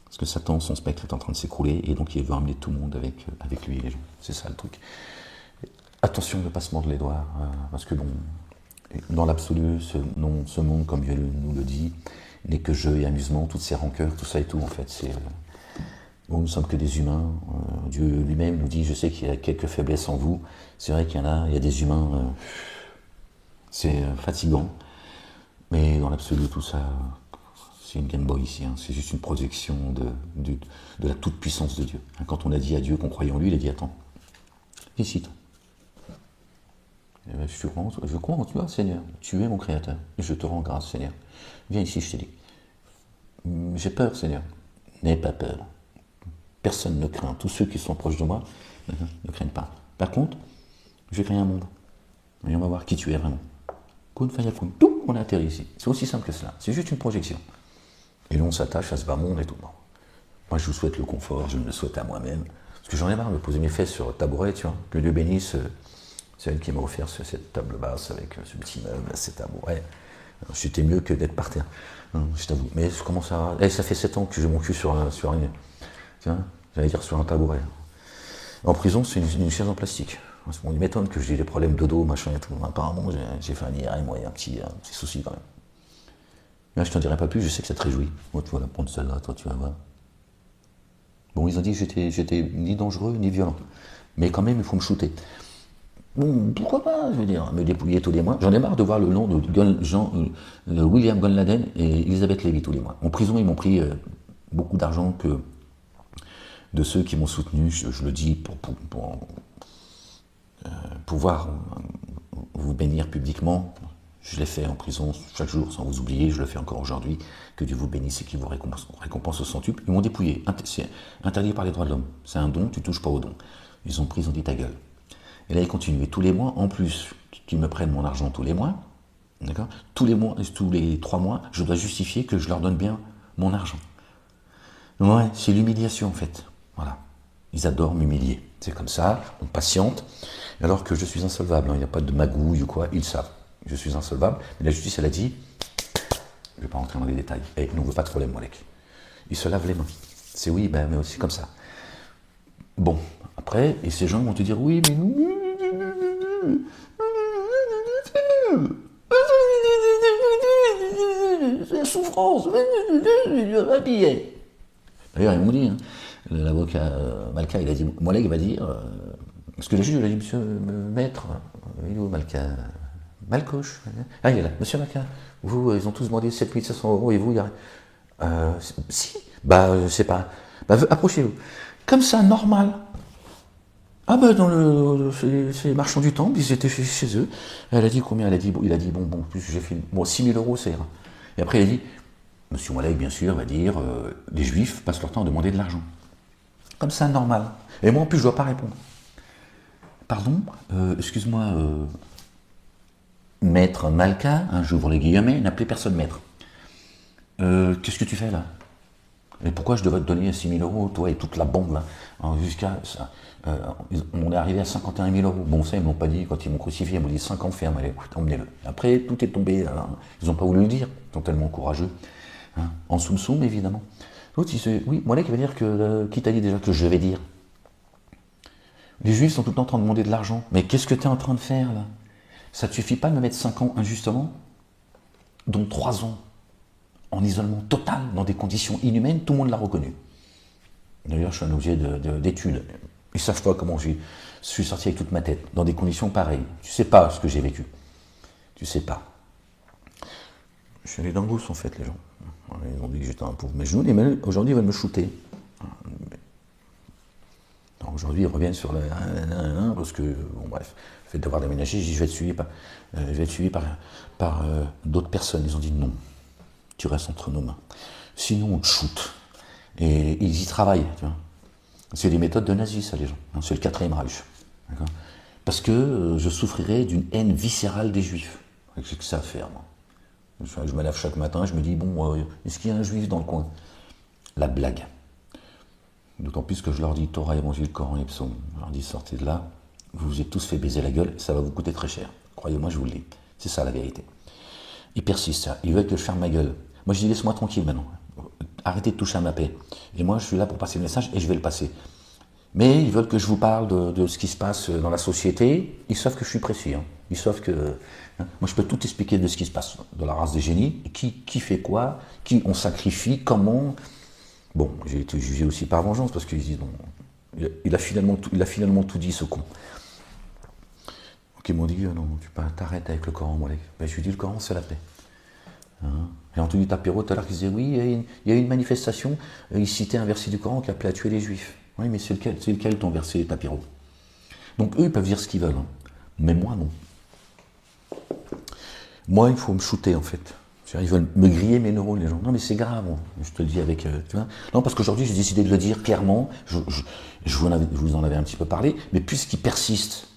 Parce que Satan, son spectre est en train de s'écrouler, et donc il veut amener tout le monde avec lui, les gens. C'est ça le truc. Attention de ne pas se mordre les doigts, parce que bon, dans l'absolu, ce monde, comme Dieu nous le dit, n'est que jeu et amusement, toutes ces rancœurs, tout ça et tout, en fait, c'est... Bon, nous ne sommes que des humains. Dieu lui-même nous dit, je sais qu'il y a quelques faiblesses en vous. C'est vrai qu'il y a des humains, c'est fatigant. Mais dans l'absolu, tout ça, c'est une Game Boy ici. Hein. C'est juste une projection de la toute-puissance de Dieu. Quand on a dit à Dieu qu'on croyait en lui, il a dit, attends, ici, je crois en toi, Seigneur. Tu es mon Créateur. Et je te rends grâce, Seigneur. Viens ici, je te dis. J'ai peur, Seigneur. N'aie pas peur. Personne ne craint. Tous ceux qui sont proches de moi ne craignent pas. Par contre, je vais créer un monde. Et on va voir qui tu es vraiment. Kun fayakun. Tout, on a atterri ici. C'est aussi simple que cela. C'est juste une projection. Et là, on s'attache à ce bas monde et tout. Bon. Moi, je vous souhaite le confort. Je me le souhaite à moi-même. Parce que j'en ai marre de poser mes fesses sur le tabouret, tu vois. Que Dieu bénisse celle qui m'a offert cette table basse avec ce petit meuble, cet tabouret. C'était mieux que d'être par terre. Je t'avoue. Mais je commence à... ça fait 7 ans que j'ai mon cul sur une... J'allais dire sur un tabouret. En prison, c'est une chaise en plastique. Il m'étonne que j'ai des problèmes de dos, machin et tout. Apparemment, j'ai fait un IRM, il y a un petit souci quand même. Mais là, je t'en dirai pas plus, je sais que ça te réjouit. Moi, tu vas la prendre celle-là, toi, tu vas voir. Bon, ils ont dit que j'étais ni dangereux, ni violent. Mais quand même, il faut me shooter. Bon, pourquoi pas, je veux dire, me dépouiller tous les mois. J'en ai marre de voir le nom de William Gon Laden et Elisabeth Lévy tous les mois. En prison, ils m'ont pris beaucoup d'argent que de ceux qui m'ont soutenu, je le dis pour pouvoir vous bénir publiquement. Je l'ai fait en prison chaque jour, sans vous oublier, je le fais encore aujourd'hui. Que Dieu vous bénisse et qu'il vous récompense au centuple. Ils m'ont dépouillé, c'est interdit par les droits de l'homme. C'est un don, tu touches pas au don. Ils ont pris, ils ont dit ta gueule. Et là, ils continuent. Et tous les mois, en plus qu'ils me prennent mon argent tous les mois, d'accord, tous les 3 mois, je dois justifier que je leur donne bien mon argent. Ouais, c'est l'humiliation en fait. Voilà. Ils adorent m'humilier. C'est comme ça, on patiente, alors que je suis insolvable. Il n'y a pas de magouille ou quoi, ils savent. Je suis insolvable. Mais la justice, elle a dit, je ne vais pas rentrer dans les détails, et nous ne veut pas de problème, Molek. Ils se lavent les mains. C'est oui, ben, mais aussi comme ça. Bon, après, et ces gens vont te dire, oui, mais nous... C'est la souffrance. Un billet. D'ailleurs, ils m'ont dit, hein, l'avocat Malka, il a dit, Molek va dire, parce que le juge, il a dit, monsieur maître, il est où Malka Malcoche. Ah, il est là, monsieur Malka, vous, ils ont tous demandé 7500 € et vous, il y a... si, bah, c'est pas... Bah, approchez-vous. Comme ça, normal. Ah ben dans ces marchands du temple, ils étaient chez eux. Elle a dit combien? Il a dit bon, plus j'ai fait bon 6 000 €, ça ira. Et après il a dit, monsieur Malek bien sûr va dire, les juifs passent leur temps à demander de l'argent. Comme ça, normal. Et moi en plus je dois pas répondre. Pardon, excuse-moi, maître Malka, hein, j'ouvre les guillemets, n'appelez personne maître. Qu'est-ce que tu fais là? Et pourquoi je devrais te donner 6 000 €, toi et toute la bande là, hein, jusqu'à ça. On est arrivé à 51 000 €. Bon, ça, ils ne m'ont pas dit, quand ils m'ont crucifié, ils m'ont dit 50 fermes, allez, emmenez-le. Après, tout est tombé, hein. Ils n'ont pas voulu le dire, ils sont tellement courageux. Hein. En soum-soum, évidemment. L'autre, il se oui, moi là, qui va dire que, qui t'a dit déjà que je vais dire? Les juifs sont tout le temps en train de demander de l'argent. Mais qu'est-ce que tu es en train de faire là? Ça ne te suffit pas de me mettre 5 ans injustement, dont 3 ans en isolement total, dans des conditions inhumaines, tout le monde l'a reconnu. D'ailleurs, je suis un objet d'étude. Ils ne savent pas comment je suis sorti avec toute ma tête, dans des conditions pareilles. Tu ne sais pas ce que j'ai vécu. Tu ne sais pas. Je suis allé dans le gousse, en fait, les gens. Ils ont dit que j'étais un pauvre. Mais aujourd'hui, ils veulent me shooter. Aujourd'hui, ils reviennent sur le... Parce que, bon, bref, le fait d'avoir déménagé, je dis, je vais être suivi par d'autres personnes. Ils ont dit, non, tu restes entre nos mains. Sinon, on te shoot. Et ils y travaillent, tu vois. C'est des méthodes de nazis, ça, les gens. C'est le 4e Reich. Parce que je souffrirais d'une haine viscérale des juifs. J'ai que ça à faire, moi. Je me lève chaque matin, je me dis, bon, est-ce qu'il y a un juif dans le coin? La blague. D'autant plus que je leur dis Torah, Évangile, Coran et Psaume. Je leur dis, sortez de là, vous vous êtes tous fait baiser la gueule, ça va vous coûter très cher. Croyez-moi, je vous le dis. C'est ça la vérité. Ils persistent, ils veulent que je ferme ma gueule. Moi, je dis, laisse-moi tranquille maintenant. Arrêtez de toucher à ma paix. Et moi, je suis là pour passer le message et je vais le passer. Mais ils veulent que je vous parle de ce qui se passe dans la société. Ils savent que je suis précis. Hein. Ils savent que... Hein, moi, je peux tout expliquer de ce qui se passe dans la race des génies. Qui fait quoi, qui on sacrifie, comment... Bon, j'ai été jugé aussi par vengeance parce qu'ils disent... Bon, il a finalement tout dit, ce con. Donc ils m'ont dit, non, tu t'arrêtes avec le Coran, moi. Ben, je lui ai dit, le Coran, c'est la paix. Hein. Et Anthony Tapero, tout à l'heure, qui disait, oui, il y a eu une manifestation, il citait un verset du Coran qui appelait à tuer les Juifs. Oui, mais c'est lequel ton verset, Tapero? Donc eux, ils peuvent dire ce qu'ils veulent. Hein. Mais moi, non. Moi, il faut me shooter, en fait. Ils veulent me griller mes neurones, les gens. Non, mais c'est grave, je te le dis avec... tu vois. Non, parce qu'aujourd'hui, j'ai décidé de le dire clairement. Je vous en avais un petit peu parlé. Mais puisqu'ils persistent,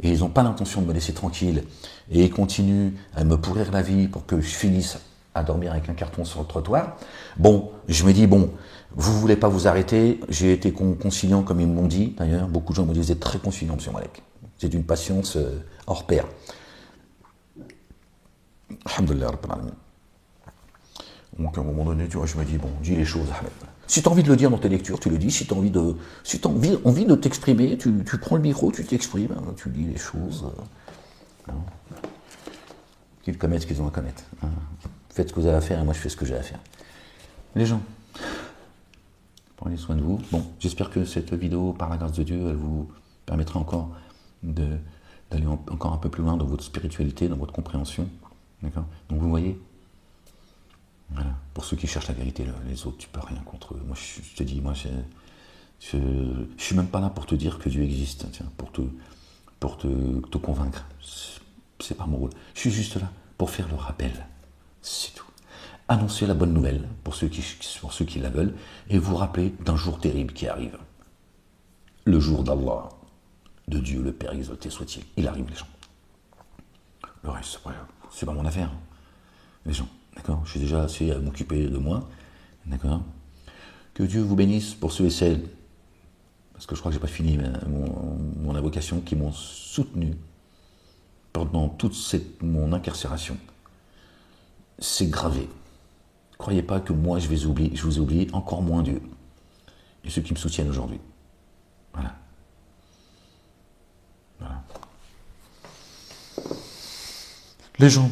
et ils n'ont pas l'intention de me laisser tranquille, et ils continuent à me pourrir la vie pour que je finisse à dormir avec un carton sur le trottoir, bon, je me dis, bon, vous voulez pas vous arrêter, j'ai été conciliant comme ils m'ont dit, d'ailleurs, beaucoup de gens me disaient, vous êtes très conciliant, monsieur Malek. C'est d'une patience hors pair. Alhamdulillah, Rabbil Alamin. Donc à un moment donné, tu vois, je me dis, bon, dis les choses, Ahmed. Si tu as envie de le dire dans tes lectures, tu le dis. Si tu as envie de t'exprimer, tu prends le micro, tu t'exprimes, hein, tu dis les choses. Qu'ils commettent ce qu'ils ont à commettre. Hein. Faites ce que vous avez à faire et moi je fais ce que j'ai à faire. Les gens, prenez soin de vous. Bon, j'espère que cette vidéo, par la grâce de Dieu, elle vous permettra encore d'aller encore un peu plus loin dans votre spiritualité, dans votre compréhension. D'accord? Donc vous voyez, voilà. Pour ceux qui cherchent la vérité, les autres, tu peux rien contre eux. Moi, je te dis, moi, Je ne suis même pas là pour te dire que Dieu existe, tiens, pour te convaincre. C'est pas mon rôle. Je suis juste là pour faire le rappel. C'est tout. Annoncer la bonne nouvelle pour ceux qui la veulent et vous rappeler d'un jour terrible qui arrive. Le jour d'Allah, de Dieu, le Père exalté soit-il. Il arrive, les gens. Le reste, c'est pas mon affaire. Les gens, d'accord? Je suis déjà assez à m'occuper de moi, d'accord? Que Dieu vous bénisse pour ceux et celles, parce que je crois que j'ai pas fini mon invocation, qui m'ont soutenu pendant toute mon incarcération. C'est gravé. Croyez pas que moi je vous ai oublié, encore moins Dieu. Et ceux qui me soutiennent aujourd'hui. Voilà. Voilà. Les gens,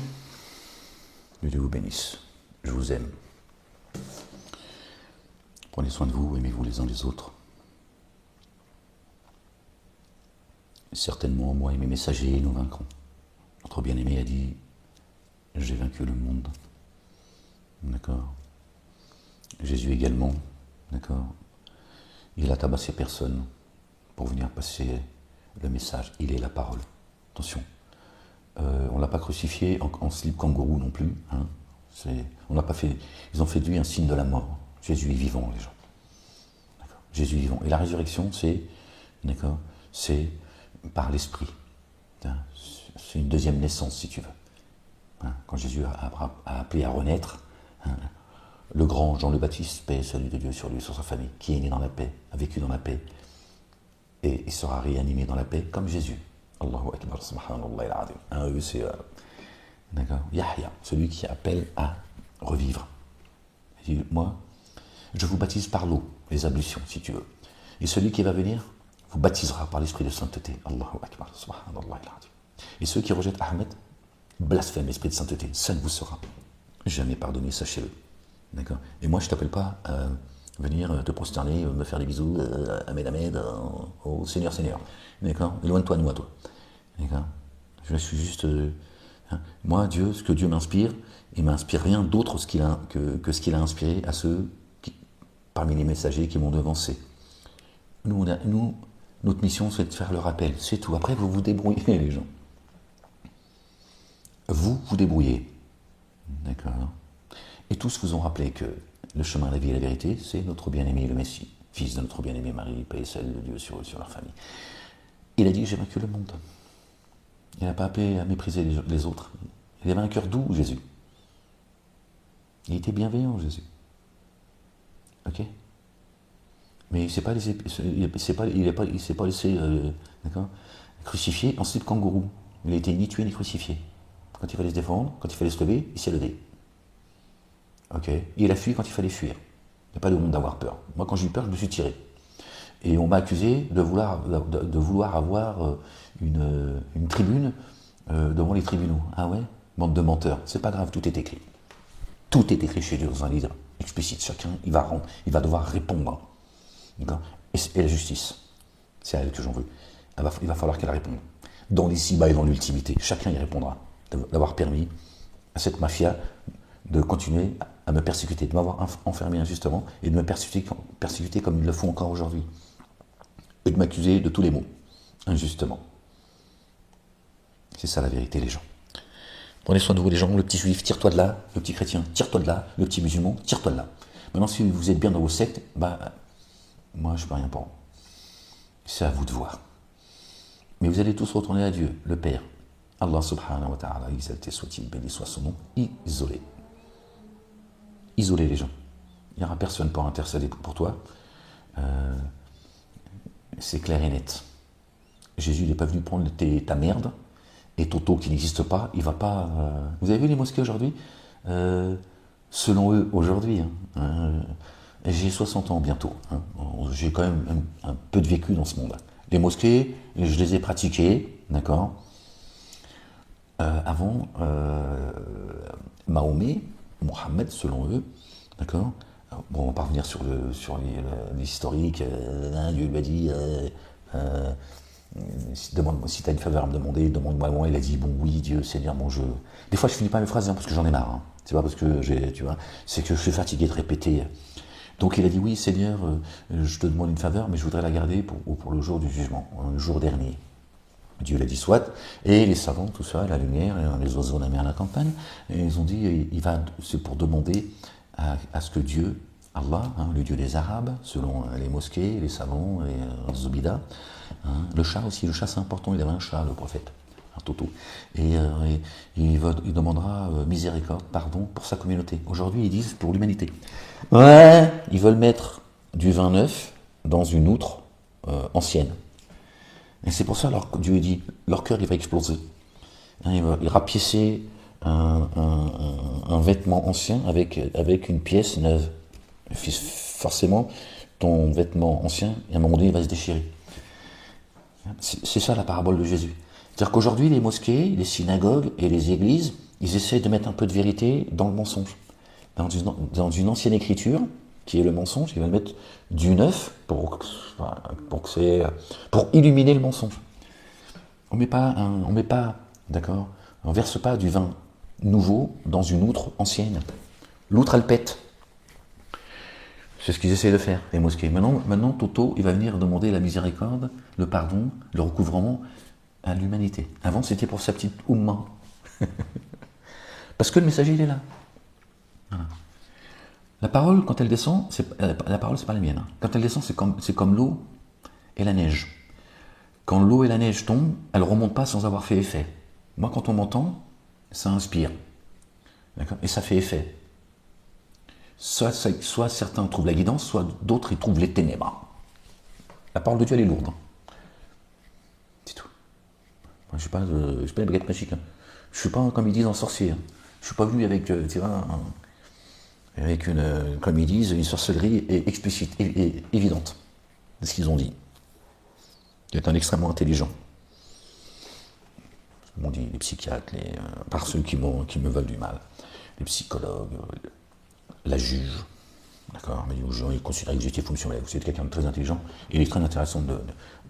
que Dieu vous bénisse. Je vous aime. Prenez soin de vous, aimez-vous les uns les autres. Certainement, moi et mes messagers, nous vaincrons. Notre bien-aimé a dit, j'ai vaincu le monde. D'accord. Jésus également, d'accord. Il a tabassé personne pour venir passer le message. Il est la parole. Attention. On ne l'a pas crucifié en slip kangourou non plus. Hein. On n'a pas fait. Ils ont fait de lui un signe de la mort. Jésus est vivant, les gens. D'accord. Jésus est vivant. Et la résurrection, d'accord, c'est par l'esprit. Hein. C'est une deuxième naissance, si tu veux. Hein. Quand Jésus a appelé à renaître, hein, le grand Jean le Baptiste, paix et salut de Dieu sur lui, sur sa famille, qui est né dans la paix, a vécu dans la paix, et il sera réanimé dans la paix comme Jésus. Allahu Akbar, subhanallah al-azim. Eux, c'est, d'accord, Yahya, celui qui appelle à revivre. Il dit, moi, je vous baptise par l'eau, les ablutions, si tu veux. Et celui qui va venir vous baptisera par l'esprit de sainteté. Allahu Akbar, subhanallah al-azim. Et ceux qui rejettent Ahmed blasphèment l'esprit de sainteté. Ça ne vous sera jamais pardonné, sachez-le. D'accord. Et moi, je ne t'appelle pas à venir te prosterner, me faire des bisous, Ahmed, au Seigneur, Seigneur. D'accord. Éloigne-toi de moi, toi. D'accord. Je suis juste... moi, Dieu, ce que Dieu m'inspire, il ne m'inspire rien d'autre que ce qu'il a inspiré à ceux parmi les messagers qui m'ont devancé. Nous, notre mission, c'est de faire le rappel. C'est tout. Après, vous vous débrouillez, les gens. Vous vous débrouillez. D'accord. Et tous vous ont rappelé que le chemin, la vie et la vérité, c'est notre bien-aimé le Messie, fils de notre bien-aimé Marie, paix et salut de Dieu sur leur famille. Il a dit, j'ai vaincu le monde. Il n'a pas appelé à mépriser les autres. Il avait un cœur doux, Jésus. Il était bienveillant, Jésus. Ok. Mais il s'est pas laissé, il s'est pas laissé, d'accord, crucifier en slip kangourou. Il a été ni tué ni crucifié. Quand il fallait se défendre, quand il fallait se lever, il s'est levé. Ok. Et il a fui quand il fallait fuir. Il n'y a pas de honte d'avoir peur. Moi, quand j'ai eu peur, je me suis tiré. Et on m'a accusé de vouloir avoir une tribune devant les tribunaux. Ah ouais? Bande de menteurs. C'est pas grave, tout est écrit. Tout est écrit chez Dieu dans un livre explicite. Chacun, il va devoir répondre. D'accord. Et la justice, c'est à elle que j'en veux. Il va falloir qu'elle réponde. Dans l'ici-bas et dans l'ultimité, chacun y répondra. D'avoir permis à cette mafia de continuer à me persécuter, de m'avoir enfermé injustement et de me persécuter comme ils le font encore aujourd'hui. Et de m'accuser de tous les maux, injustement. C'est ça la vérité, les gens. Prenez soin de vous, les gens. Le petit juif, tire-toi de là. Le petit chrétien, tire-toi de là. Le petit musulman, tire-toi de là. Maintenant, si vous êtes bien dans vos sectes, moi, je ne peux rien pour vous. C'est à vous de voir. Mais vous allez tous retourner à Dieu, le Père. Allah subhanahu wa ta'ala, exalté soit-il, béni soit son nom, isolé. Isolé, les gens. Il n'y aura personne pour intercéder pour toi. C'est clair et net. Jésus n'est pas venu prendre ta merde, et Toto qui n'existe pas, il va pas... Vous avez vu les mosquées aujourd'hui? Selon eux, aujourd'hui, j'ai 60 ans bientôt. J'ai quand même un peu de vécu dans ce monde. Les mosquées, je les ai pratiquées, d'accord. Avant, Mahomet, Mohammed, selon eux, d'accord. Bon, on va pas revenir sur l'historique. Dieu lui a dit, si tu as une faveur à me demander, demande-moi moi. Il a dit, bon, oui, Dieu, Seigneur, mon jeu. Des fois, je finis pas mes phrases parce que j'en ai marre. C'est pas parce que tu vois, c'est que je suis fatigué de répéter Donc il a dit, oui Seigneur, je te demande une faveur, mais je voudrais la garder pour le jour du jugement, le jour dernier. Dieu l'a dit soit, et les savants, tout ça, la lumière, les oiseaux, la mer, la campagne, et ils ont dit, c'est pour demander à ce que Dieu, Allah, le Dieu des Arabes, selon les mosquées, les savants, les Zobida, le chat aussi, le chat c'est important, il avait un chat, le prophète, un toto, et il demandera miséricorde, pardon pour sa communauté. Aujourd'hui ils disent pour l'humanité. Ouais, ils veulent mettre du vin neuf dans une outre ancienne. Et c'est pour ça que Dieu dit, leur cœur il va exploser. Il va rapiécer un vêtement ancien avec une pièce neuve. Forcément, ton vêtement ancien, à un moment donné, il va se déchirer. C'est ça la parabole de Jésus. C'est-à-dire qu'aujourd'hui, les mosquées, les synagogues et les églises, ils essaient de mettre un peu de vérité dans le mensonge. Dans une ancienne écriture, qui est le mensonge, ils veulent mettre du neuf pour illuminer le mensonge. On met pas, d'accord, on verse pas du vin nouveau dans une outre ancienne. L'outre, elle pète. C'est ce qu'ils essaient de faire, les mosquées. Maintenant, Toto, il va venir demander la miséricorde, le pardon, le recouvrement à l'humanité. Avant, c'était pour sa petite Oumma. Parce que le messager, il est là. Voilà. La parole, quand elle descend, la parole, c'est pas la mienne. Quand elle descend, c'est comme l'eau et la neige. Quand l'eau et la neige tombent, elles ne remontent pas sans avoir fait effet. Moi, quand on m'entend, ça inspire. D'accord ? Et ça fait effet. Soit certains trouvent la guidance, soit d'autres ils trouvent les ténèbres. La parole de Dieu, elle est lourde. C'est tout. Moi, je ne suis pas une baguette magique. Je ne suis pas, comme ils disent, un sorcier. Je ne suis pas venu avec, avec comme ils disent, une sorcellerie explicite et évidente. C'est ce qu'ils ont dit. Il est un extrêmement intelligent. On dit les psychiatres, par ceux qui me veulent du mal, les psychologues, la juge, d'accord, mais aux gens, ils considèrent que vous étiez fonctionnaire, vous êtes quelqu'un de très intelligent, et il est très intéressant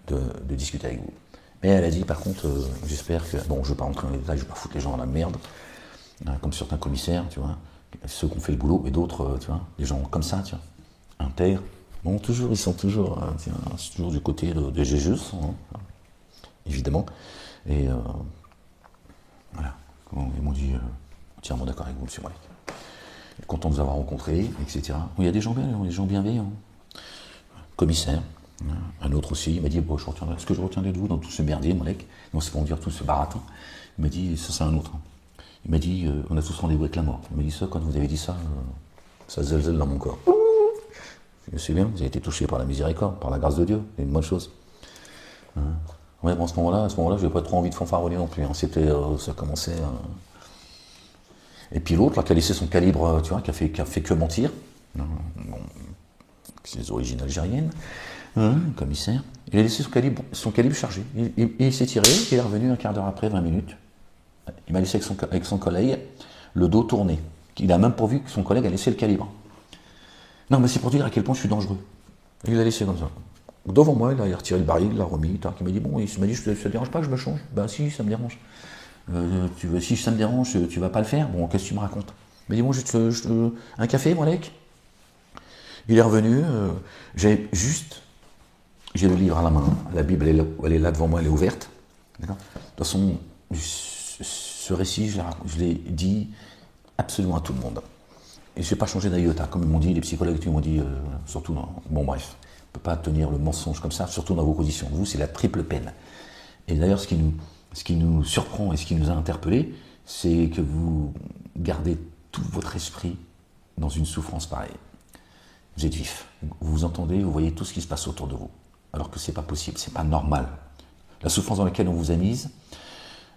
de discuter avec vous. Mais elle a dit, par contre, j'espère que, bon, je ne vais pas rentrer dans les détails, je ne vais pas foutre les gens dans la merde, comme certains commissaires, tu vois, ceux qui ont fait le boulot, et d'autres, tu vois, des gens comme ça, tu vois, intègres. Bon, ils sont toujours, c'est toujours du côté de Jésus, évidemment. Et voilà, ils m'ont dit, entièrement d'accord avec vous, monsieur Malek. Content de vous avoir rencontré, etc. Il y a des gens bienveillants. Commissaire, un autre aussi, il m'a dit, bon, ce que je retiendrai de vous dans tout ce merdier, Malek, non, c'est pour dire tout ce baratin, il m'a dit, ça c'est un autre. Il m'a dit, on a tous rendez-vous avec la mort. Il m'a dit ça, quand vous avez dit ça, ça zèle dans mon corps. Je sais bien, vous avez été touché par la miséricorde, par la grâce de Dieu, c'est une bonne chose. Ouais, bon, à ce moment-là, je n'avais pas trop envie de fanfaronner non plus. Ça commençait. Et puis l'autre, là, qui a laissé son calibre, tu vois, qui a fait que mentir. Bon, c'est des origines algériennes, commissaire. Il a laissé son calibre chargé. Il s'est tiré, il est revenu un quart d'heure après, 20 minutes. Il m'a laissé avec son collègue le dos tourné. Il a même pas vu que son collègue a laissé le calibre. Non, mais c'est pour dire à quel point je suis dangereux. Il l'a laissé comme ça. Devant moi, il a retiré le baril, il l'a remis. Il m'a dit, bon, ça te dérange pas que je me change? Ben si, ça me dérange. Si ça me dérange, tu vas pas le faire? Bon, qu'est-ce que tu me racontes? Il m'a dit, bon, un café, Malek? Il est revenu, j'ai le livre à la main, la Bible, elle est là devant moi, elle est ouverte. D'accord? De toute façon, ce récit, je l'ai dit absolument à tout le monde. Et je n'ai pas changé d'iota, comme ils m'ont dit, les psychologues m'ont dit, surtout dans... Bon, bref, on ne peut pas tenir le mensonge comme ça, surtout dans vos conditions. Vous, c'est la triple peine. Et d'ailleurs, ce qui nous surprend et ce qui nous a interpellés, c'est que vous gardez tout votre esprit dans une souffrance pareille. Vous êtes vif, vous entendez, vous voyez tout ce qui se passe autour de vous, alors que c'est pas possible, c'est pas normal. La souffrance dans laquelle on vous a mise,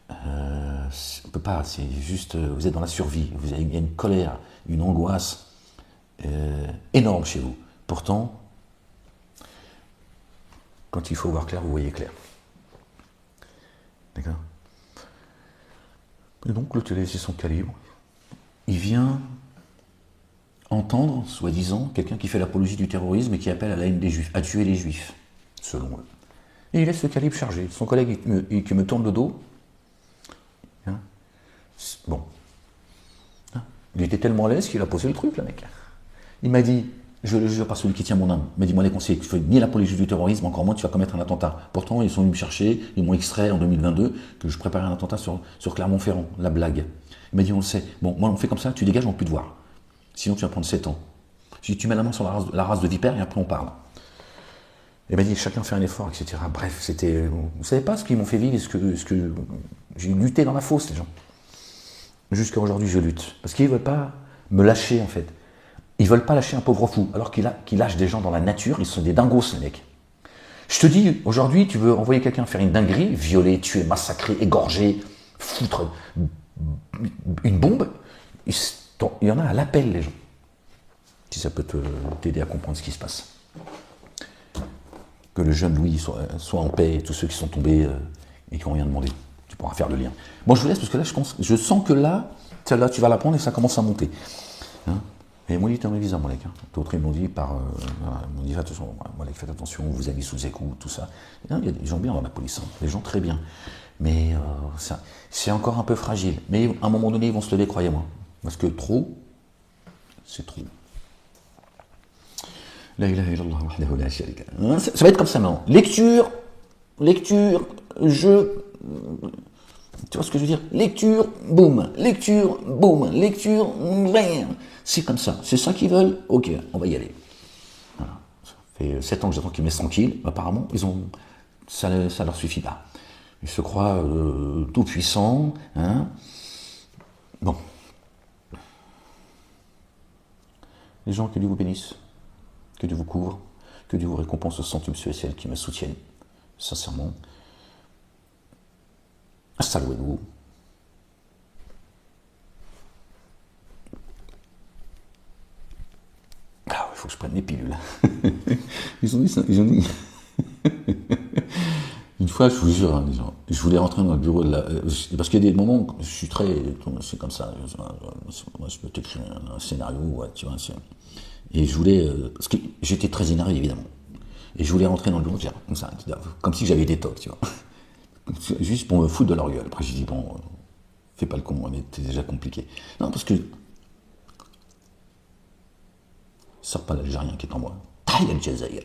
on peut pas, c'est juste, vous êtes dans la survie, il y a une colère, une angoisse énorme chez vous. Pourtant, quand il faut voir clair, vous voyez clair. D'accord? Et donc, l'autre, il a laissé son calibre. Il vient entendre, soi-disant, quelqu'un qui fait l'apologie du terrorisme et qui appelle à la haine des Juifs, à tuer les Juifs, selon eux. Et il laisse le calibre chargé. Son collègue qui me tourne le dos, bon, il était tellement à l'aise qu'il a posé le truc, le mec. Il m'a dit, Je le jure par celui qui tient mon âme. Mais dis-moi les conseils, tu fais ni l'apologie du terrorisme, encore moins tu vas commettre un attentat. Pourtant, ils sont venus me chercher, ils m'ont extrait en 2022 que je préparais un attentat sur Clermont-Ferrand, la blague. Il m'a dit, on le sait. Bon, moi, on fait comme ça, tu dégages, on ne peut plus te voir. Sinon, tu vas prendre 7 ans. Je dis, tu mets la main sur la race de vipère et après on parle. Il m'a dit, chacun fait un effort, etc. Bref, c'était... Vous savez pas ce qu'ils m'ont fait vivre, ce que j'ai lutté dans la fosse, les gens. Jusqu'à aujourd'hui, je lutte. Parce qu'ils ne veulent pas me lâcher, en fait. Ils ne veulent pas lâcher un pauvre fou, alors qu'ils lâchent des gens dans la nature, ils sont des dingos, les mecs. Je te dis, aujourd'hui, tu veux envoyer quelqu'un faire une dinguerie, violer, tuer, massacrer, égorger, foutre une bombe, il y en a à l'appel, les gens. Si ça peut t'aider à comprendre ce qui se passe. Que le jeune Louis soit en paix, et tous ceux qui sont tombés et qui n'ont rien demandé. Tu pourras faire le lien. Bon, je vous laisse, parce que là, je sens que là, celle-là, tu vas la prendre et ça commence à monter. Hein. Et ils m'ont dit, t'es un réviseur, mon mec. Hein. D'autres, ils m'ont dit, ils m'ont dit, attention, Molek, faites attention, vous avez sous écoute, tout ça. Et non, il y a des gens bien dans la police, hein, des gens très bien. Mais c'est encore un peu fragile. Mais à un moment donné, ils vont se lever, croyez-moi. Parce que trop, c'est trop. La ilaha illallah wahdahu la sharika lahu. Ça va être comme ça maintenant. Lecture, jeu. Tu vois ce que je veux dire? Lecture, boum, lecture, boum, lecture, rien. C'est comme ça. C'est ça qu'ils veulent? Ok, on va y aller. Voilà. Ça fait 7 ans que j'attends qu'ils me laissent tranquille. Apparemment, ça leur suffit pas. Ils se croient tout puissants. Hein. Bon. Les gens, que Dieu vous bénisse, que Dieu vous couvre, que Dieu vous récompense au centuple ceux et celles qui me soutiennent. Sincèrement. Installez-vous. Ah, il faut que je prenne les pilules. Ils ont dit ça. Ils ont dit. Une fois, je vous jure, hein, je voulais rentrer dans le bureau de la. Parce qu'il y a des moments où je suis très. C'est comme ça. Moi, je peux t'écrire un scénario, ouais, tu vois. Et je voulais. Parce que j'étais très énervé, évidemment. Et je voulais rentrer dans le bureau, comme si j'avais des tocs, tu vois. Juste pour me foutre de leur gueule. Après, j'ai dit, bon, fais pas le con, mais c'est déjà compliqué. Non, parce que. Ça sort pas l'Algérien qui est en moi. Taille al-Jazaïr.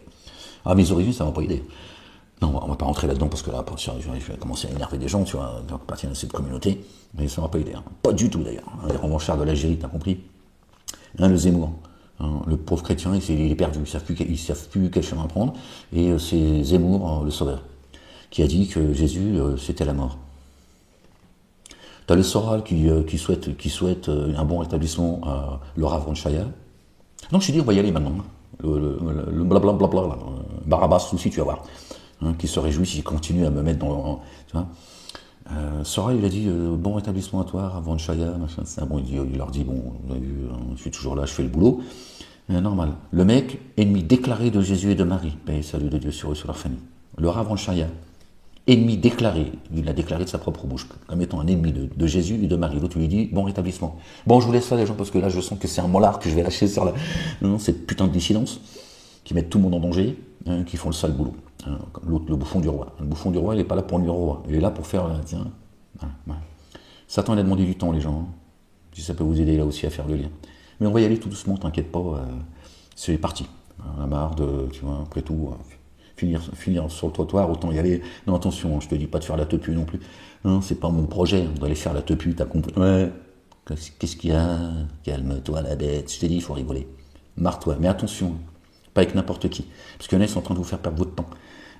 Ah, mes origines, ça m'a pas aidé. Non, on va pas rentrer là-dedans parce que là, je vais commencer à énerver des gens, tu vois, qui appartiennent à cette communauté. Mais ça m'a pas aidé. Hein. Pas du tout d'ailleurs. Les revanchards de l'Algérie, t'as compris? Hein, le Zemmour. Hein, le pauvre chrétien, il est perdu. Ils savent plus quel chemin prendre. Et c'est Zemmour, le sauveur, qui a dit que Jésus, c'était la mort. T'as le Soral qui souhaite un bon rétablissement à Laura von Shaya. Non, je t'ai dit, on va y aller maintenant. Le blablabla, Barabbas aussi, tu vas voir. Hein, qui se réjouit s'il continue à me mettre dans. Tu vois. Soral, il a dit bon rétablissement à toi, von Shaya, machin, ça. Bon, il leur dit, bon, vous avez vu, je suis toujours là, je fais le boulot. Normal. Le mec, ennemi déclaré de Jésus et de Marie. Paix et salut de Dieu sur eux, sur leur famille. Laura von Shaya. Ennemi déclaré, il l'a déclaré de sa propre bouche, comme étant un ennemi de Jésus et de Marie. L'autre lui dit, bon rétablissement. Bon, je vous laisse ça les gens, parce que là je sens que c'est un mollard que je vais lâcher sur cette putain de dissidence, qui mettent tout le monde en danger, hein, qui font le sale boulot. Hein, l'autre, le bouffon du roi. Le bouffon du roi, il n'est pas là pour nuire au roi, il est là pour faire, tiens, ouais. Satan, il a demandé du temps les gens, hein. Si ça peut vous aider là aussi à faire le lien. Mais on va y aller tout doucement, t'inquiète pas, c'est parti. On a marre de, tu vois, après tout... Finir sur le trottoir, autant y aller. Non, attention, je te dis pas de faire la tepu non plus. Non, c'est pas mon projet d'aller faire la tepu, t'as compris? Ouais. Qu'est-ce qu'il y a? Calme-toi, la bête. Je t'ai dit, il faut rigoler. Marre-toi. Mais attention, pas avec n'importe qui. Parce qu'il y en a, ils sont en train de vous faire perdre votre temps.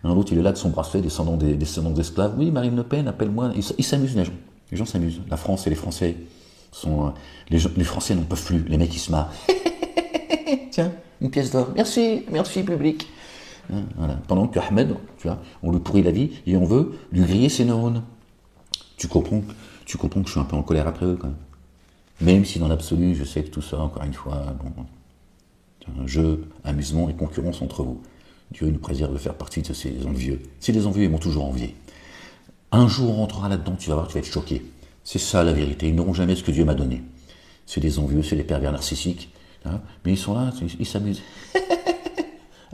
L'autre, il est là de son bracelet, descendant d'esclaves. Oui, Marine Le Pen, appelle-moi. Ils s'amusent, les gens. Les gens s'amusent. La France et les Français sont. Les Français n'en peuvent plus. Les mecs, ils se marrent. Tiens, une pièce d'or. Merci, public. Voilà. Pendant que Ahmed, tu vois, on lui pourrit la vie et on veut lui griller ses neurones. Tu comprends que je suis un peu en colère après eux, quand même. Même si dans l'absolu, je sais que tout ça, encore une fois, bon, c'est un jeu, amusement et concurrence entre vous. Dieu nous préserve de faire partie de ces envieux. C'est des envieux, ils m'ont toujours envié. Un jour, on rentrera là-dedans, tu vas voir, tu vas être choqué. C'est ça la vérité. Ils n'auront jamais ce que Dieu m'a donné. C'est des envieux, c'est des pervers narcissiques. Hein, mais ils sont là, ils s'amusent.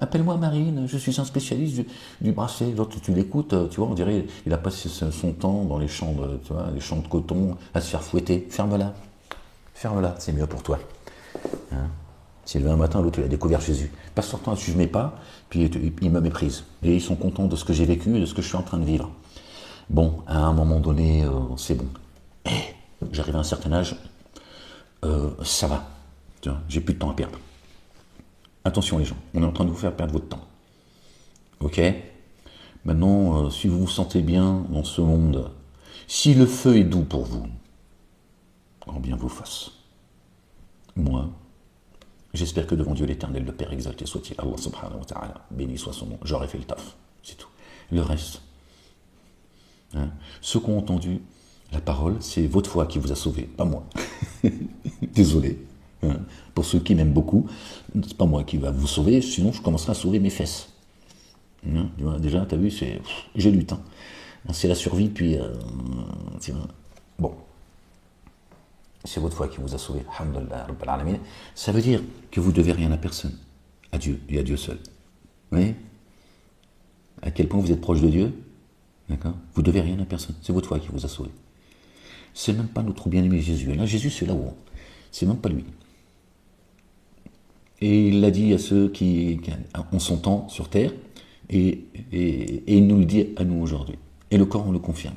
Appelle-moi Marine, je suis un spécialiste du bracelet. L'autre, tu l'écoutes, tu vois, on dirait il a passé son temps dans les champs de coton à se faire fouetter. Ferme-la, c'est mieux pour toi. Hein, s'est levé un matin, l'autre il a découvert Jésus. Pas sortant à suivre mes pas, puis il me méprise. Et ils sont contents de ce que j'ai vécu et de ce que je suis en train de vivre. Bon, à un moment donné, c'est bon. J'arrive à un certain âge, ça va. J'ai plus de temps à perdre. Attention les gens, on est en train de vous faire perdre votre temps. Ok? Maintenant, si vous vous sentez bien dans ce monde, si le feu est doux pour vous, grand bien vous fasse. Moi, j'espère que devant Dieu l'Éternel, le Père exalté soit-il, Allah subhanahu wa ta'ala, béni soit son nom, j'aurais fait le taf, c'est tout. Le reste, hein, ceux qui ont entendu la parole, c'est votre foi qui vous a sauvé, pas moi. Désolé. Hein. Pour ceux qui m'aiment beaucoup, c'est pas moi qui va vous sauver, sinon je commencerai à sauver mes fesses. Hein, déjà, tu as vu, j'ai lutte. Hein. C'est la survie, puis... bon. C'est votre foi qui vous a sauvé. Alhamdulillah, Rabbil Alamin. Ça veut dire que vous ne devez rien à personne. À Dieu, et à Dieu seul. Vous voyez? À quel point vous êtes proche de Dieu? D'accord? Vous ne devez rien à personne. C'est votre foi qui vous a sauvé. C'est même pas notre bien-aimé Jésus. Et là, Jésus, c'est là-haut. C'est même pas lui. Et il l'a dit à ceux qui ont son temps sur terre, et il nous le dit à nous aujourd'hui. Et le Coran le confirme.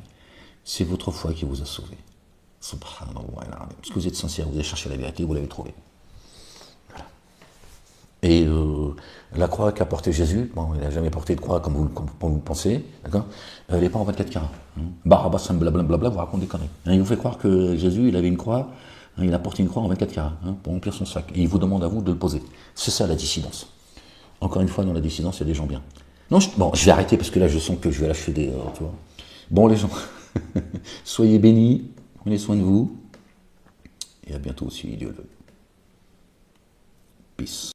C'est votre foi qui vous a sauvé. Subhanallah. Parce que vous êtes sincère, vous avez cherché la vérité, vous l'avez trouvée. Voilà. Et la croix qu'a portée Jésus, bon, il n'a jamais porté de croix comme vous le pensez, d'accord? Elle n'est pas en 24 carats. Hein. Barabbas, blablabla, vous racontez des conneries. Hein, il vous fait croire que Jésus, il avait une croix, hein, il a porté une croix en 24 carats, hein, pour remplir son sac. Et il vous demande à vous de le poser. C'est ça la dissidence. Encore une fois, dans la dissidence, il y a des gens bien. Non, je vais arrêter parce que là, je sens que je vais lâcher des... tu vois. Bon, les gens, soyez bénis, prenez soin de vous, et à bientôt si Dieu le veut. Peace.